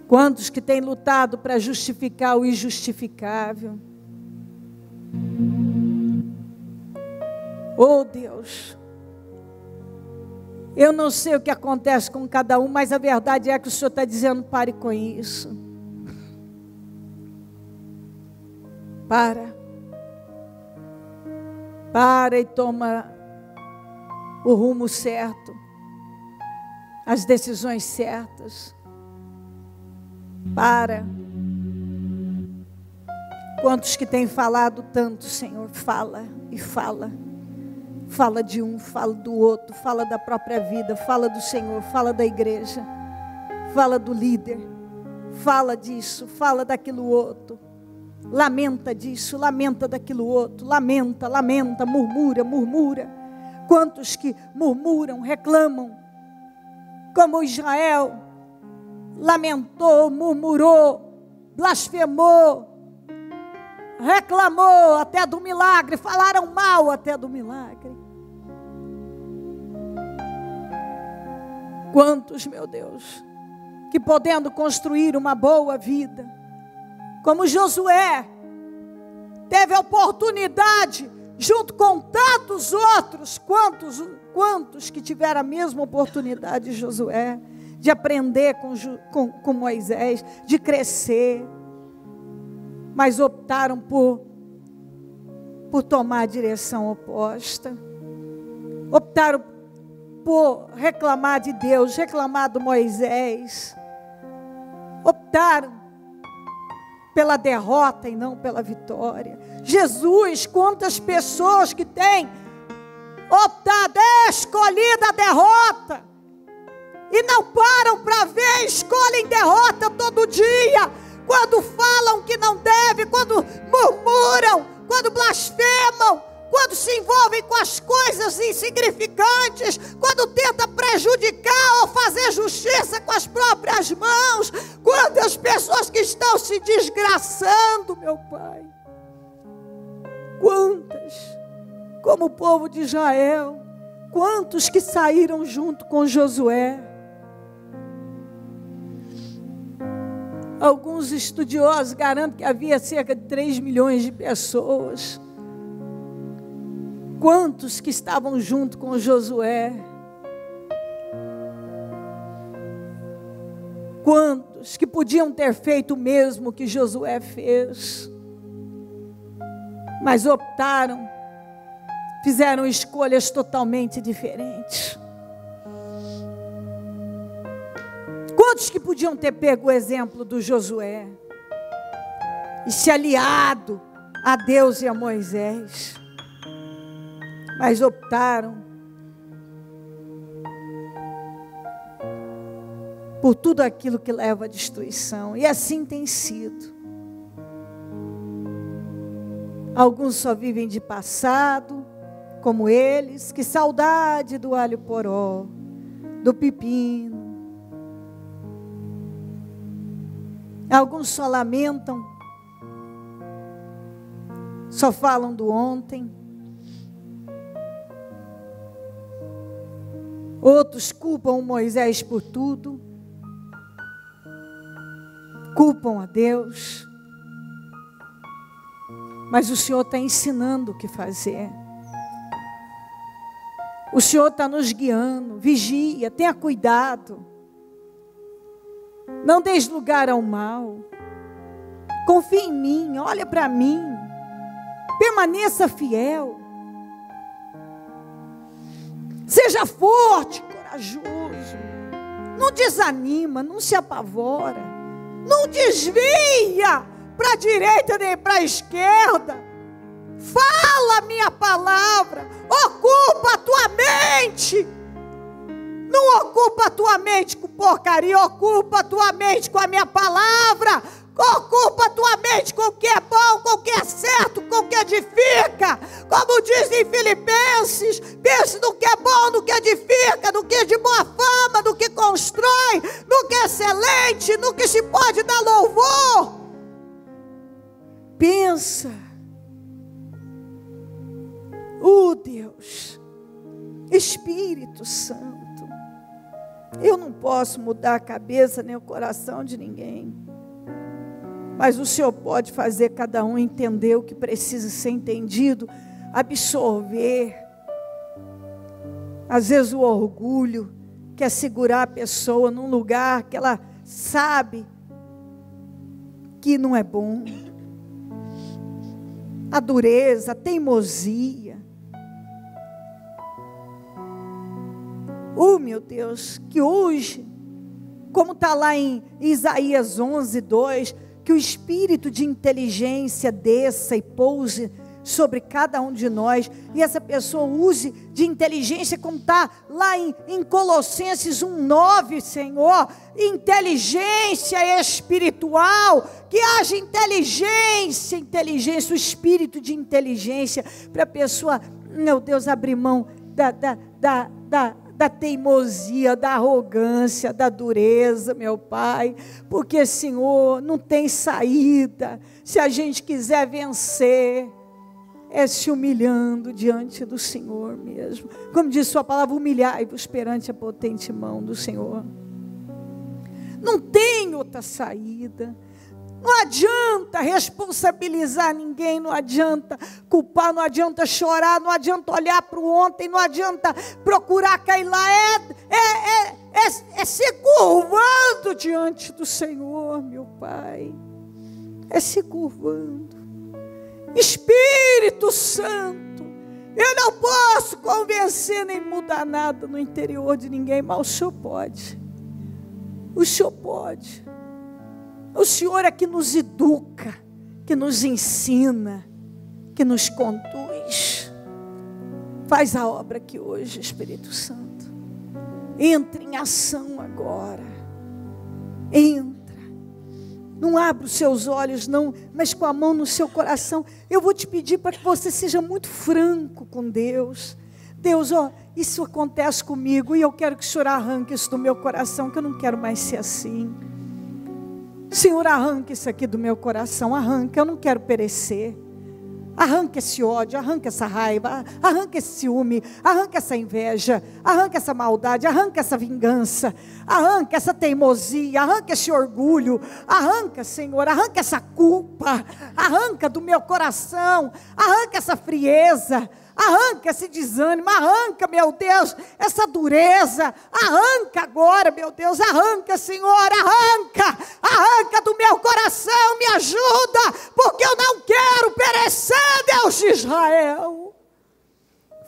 Quantos que têm lutado para justificar o injustificável. Oh Deus, eu não sei o que acontece com cada um, mas a verdade é que o Senhor está dizendo, pare com isso. Para e toma o rumo certo, as decisões certas. Para. Quantos que têm falado tanto, Senhor, fala e fala. Fala de um, fala do outro, fala da própria vida, fala do Senhor, fala da igreja, fala do líder, fala disso, fala daquilo outro. Lamenta disso, lamenta daquilo outro, lamenta, murmura. Quantos que murmuram, reclamam, como Israel, lamentou, murmurou, blasfemou, reclamou até do milagre, falaram mal até do milagre. Quantos, meu Deus, que podendo construir uma boa vida, como Josué, teve a oportunidade, junto com tantos outros, quantos que tiveram a mesma oportunidade de Josué, de aprender com Moisés, de crescer, mas optaram por tomar a direção oposta, optaram por reclamar de Deus, reclamar do Moisés, optaram pela derrota e não pela vitória. Jesus, quantas pessoas que têm optado, escolhido a derrota, e não param para ver, escolhem derrota todo dia, quando falam que não deve, quando murmuram, quando blasfemam, quando se envolvem com as coisas insignificantes, quando tenta prejudicar ou fazer justiça com as próprias mãos, quantas pessoas que estão se desgraçando, meu Pai, quantas, como o povo de Israel, quantos que saíram junto com Josué. Alguns estudiosos garantem que havia cerca de 3 milhões de pessoas. Quantos que estavam junto com Josué? Quantos que podiam ter feito o mesmo que Josué fez? Mas optaram, fizeram escolhas totalmente diferentes. Quantos que podiam ter pego o exemplo do Josué e se aliado a Deus e a Moisés, mas optaram por tudo aquilo que leva à destruição, e assim tem sido. Alguns só vivem de passado, como eles, que saudade do alho poró, do pepino. Alguns só lamentam, só falam do ontem. Outros culpam Moisés por tudo, culpam a Deus, mas o Senhor está ensinando o que fazer. O Senhor está nos guiando. Vigia, tenha cuidado. Não deis lugar ao mal. Confie em mim, olha para mim. Permaneça fiel. Seja forte, corajoso. Não desanima, não se apavora. Não desvia para a direita nem para a esquerda. Fala a minha palavra. Ocupa a tua mente. Não ocupa a tua mente com porcaria. Ocupa a tua mente com a minha palavra. Ocupa a tua mente com o que é bom, com o que é certo, com o que edifica. Como diz em Filipenses, pense no que é bom, no que edifica, no que é de boa fama, no que constrói, no que é excelente, no que se pode dar louvor. Pensa. Deus, Espírito Santo, eu não posso mudar a cabeça nem o coração de ninguém, mas o Senhor pode fazer cada um entender o que precisa ser entendido, absorver. Às vezes o orgulho quer segurar a pessoa num lugar que ela sabe que não é bom. A dureza, a teimosia. Meu Deus, que hoje, como está lá em Isaías 11:2, que o espírito de inteligência desça e pouse sobre cada um de nós, e essa pessoa use de inteligência, como está lá em Colossenses 1:9, Senhor, inteligência espiritual, que haja inteligência, o espírito de inteligência, para a pessoa, meu Deus, abrir mão da teimosia, da arrogância, da dureza, meu Pai, porque, Senhor, não tem saída. Se a gente quiser vencer, é se humilhando diante do Senhor mesmo. Como diz sua palavra, humilhai-vos perante a potente mão do Senhor. Não tem outra saída. Não adianta responsabilizar ninguém, não adianta culpar, não adianta chorar, não adianta olhar para o ontem, não adianta procurar cair lá. É se curvando diante do Senhor, meu Pai. É se curvando. Espírito Santo, eu não posso convencer nem mudar nada no interior de ninguém, mas o Senhor pode. O Senhor pode. O Senhor é que nos educa, que nos ensina, que nos conduz. Faz a obra aqui hoje, Espírito Santo. Entra em ação agora. Entra. Não abra os seus olhos, não, mas com a mão no seu coração. Eu vou te pedir para que você seja muito franco com Deus. Deus, isso acontece comigo e eu quero que o Senhor arranque isso do meu coração, que eu não quero mais ser assim. Senhor, arranca isso aqui do meu coração, arranca, eu não quero perecer. Arranca esse ódio, arranca essa raiva, arranca esse ciúme, arranca essa inveja, arranca essa maldade, arranca essa vingança, arranca essa teimosia, arranca esse orgulho, arranca, Senhor, arranca essa culpa, arranca do meu coração, arranca essa frieza, arranca esse desânimo, arranca, meu Deus, essa dureza, arranca agora, meu Deus, arranca, Senhor, arranca do meu coração, me ajuda, porque eu não quero perecer, Deus de Israel.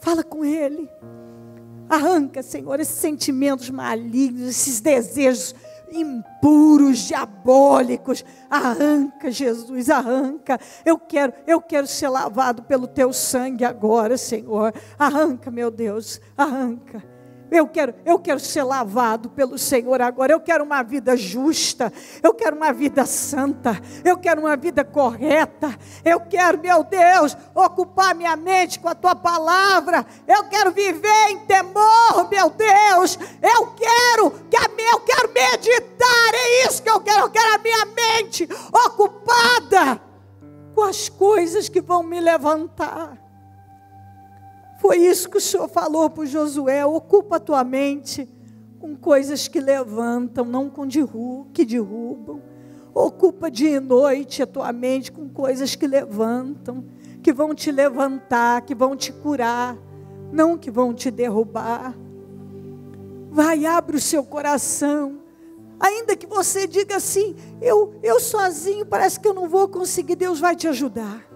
Fala com Ele, arranca, Senhor, esses sentimentos malignos, esses desejos impuros, diabólicos, arranca, Jesus, arranca. Eu quero ser lavado pelo teu sangue agora, Senhor. Arranca, meu Deus, arranca. Eu quero ser lavado pelo Senhor agora. Eu quero uma vida justa. Eu quero uma vida santa. Eu quero uma vida correta. Eu quero, meu Deus, ocupar minha mente com a tua palavra. Eu quero viver em temor, meu Deus. Eu quero meditar. É isso que eu quero. Eu quero a minha mente ocupada com as coisas que vão me levantar. Foi isso que o Senhor falou para o Josué: ocupa a tua mente com coisas que levantam, não com que derrubam. Ocupa dia e noite a tua mente com coisas que levantam, que vão te levantar, que vão te curar, não que vão te derrubar. Vai, abre o seu coração. Ainda que você diga assim, eu sozinho parece que eu não vou conseguir, Deus vai te ajudar.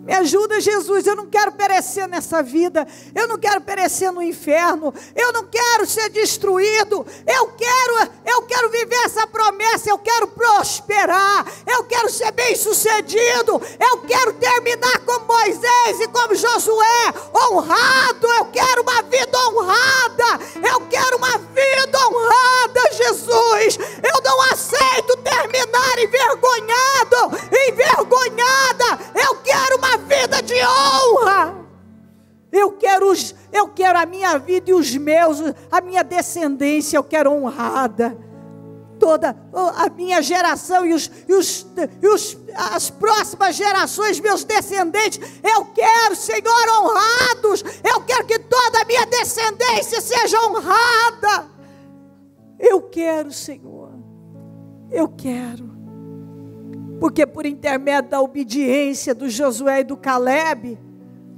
Me ajuda, Jesus, eu não quero perecer nessa vida, eu não quero perecer no inferno, eu não quero ser destruído, eu quero viver essa promessa, eu quero prosperar, eu quero ser bem sucedido, eu quero terminar como Moisés e como Josué, honrado, eu quero uma vida honrada, Jesus, eu não aceito terminar envergonhada, eu quero uma vida de honra. Eu quero a minha vida e os meus, a minha descendência, eu quero honrada. Toda a minha geração e as próximas gerações, meus descendentes, eu quero, Senhor, honrados. Eu quero que toda a minha descendência seja honrada. Eu quero, Senhor, eu quero. Porque por intermédio da obediência do Josué e do Calebe,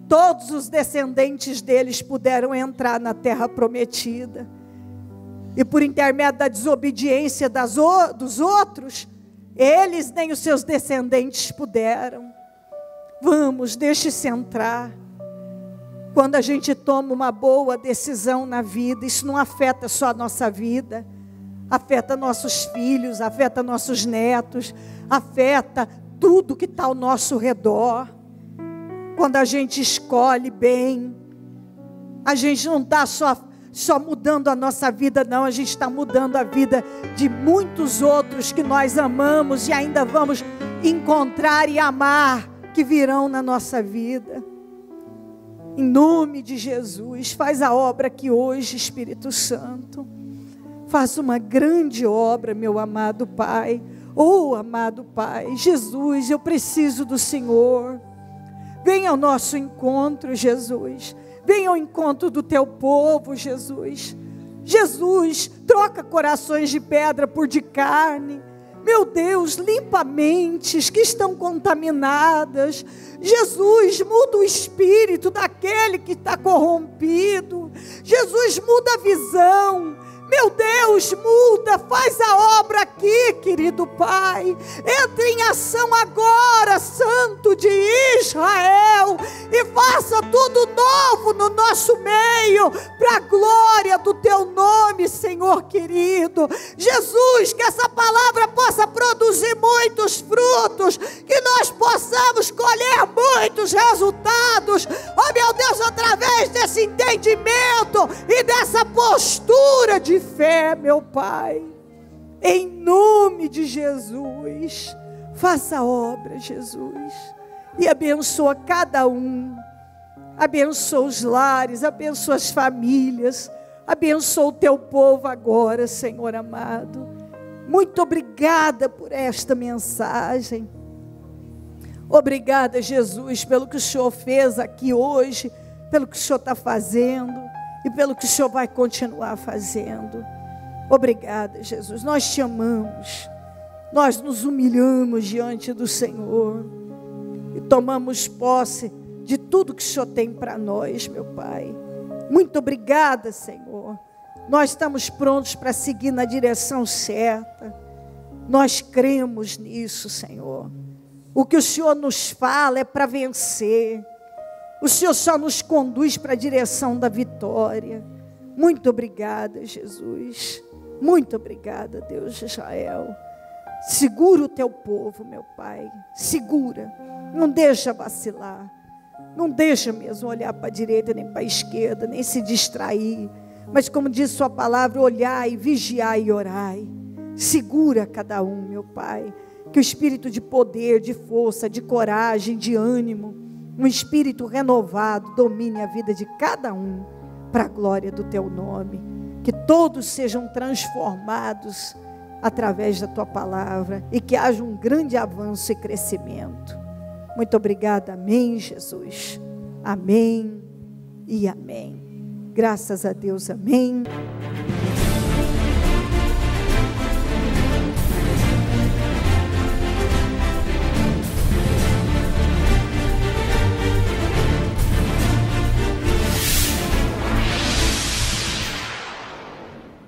todos os descendentes deles puderam entrar na terra prometida. E por intermédio da desobediência dos outros, eles nem os seus descendentes puderam. Vamos, deixe-se entrar. Quando a gente toma uma boa decisão na vida, isso não afeta só a nossa vida, afeta nossos filhos, afeta nossos netos, afeta tudo que está ao nosso redor. Quando a gente escolhe bem, a gente não está só mudando a nossa vida, não, a gente está mudando a vida de muitos outros que nós amamos e ainda vamos encontrar e amar, que virão na nossa vida. Em nome de Jesus, faz a obra aqui hoje, Espírito Santo. Faz uma grande obra, meu amado Pai. Oh, amado Pai, Jesus, eu preciso do Senhor. Venha ao nosso encontro, Jesus. Venha ao encontro do teu povo, Jesus. Jesus, troca corações de pedra por de carne. Meu Deus, limpa mentes que estão contaminadas. Jesus, muda o espírito daquele que está corrompido. Jesus, muda a visão. Meu Deus, muda, faz a obra aqui, querido Pai. Entre em ação agora, Santo de Israel, e faça tudo novo no nosso meio, para a glória do teu nome, Senhor querido. Jesus, que essa palavra possa produzir muitos frutos, que nós possamos colher muitos resultados. Oh, meu Deus, através desse entendimento e dessa postura de fé, meu Pai, em nome de Jesus, faça a obra, Jesus, e abençoa cada um, abençoa os lares, abençoa as famílias, abençoa o teu povo agora, Senhor amado. Muito obrigada por esta mensagem. Obrigada, Jesus, pelo que o Senhor fez aqui hoje, pelo que o Senhor está fazendo e pelo que o Senhor vai continuar fazendo. Obrigada, Jesus. Nós te amamos. Nós nos humilhamos diante do Senhor e tomamos posse de tudo que o Senhor tem para nós, meu Pai. Muito obrigada, Senhor. Nós estamos prontos para seguir na direção certa. Nós cremos nisso, Senhor. O que o Senhor nos fala é para vencer. O Senhor só nos conduz para a direção da vitória. Muito obrigada, Jesus. Muito obrigada, Deus de Israel. Segura o teu povo, meu Pai. Segura. Não deixa vacilar. Não deixa mesmo olhar para a direita nem para a esquerda, nem se distrair. Mas como diz sua palavra, olhai, vigiai e orai. Segura cada um, meu Pai. Que o espírito de poder, de força, de coragem, de ânimo, um espírito renovado domine a vida de cada um, para a glória do teu nome. Que todos sejam transformados através da tua palavra e que haja um grande avanço e crescimento. Muito obrigada, amém, Jesus. Amém e amém. Graças a Deus, amém.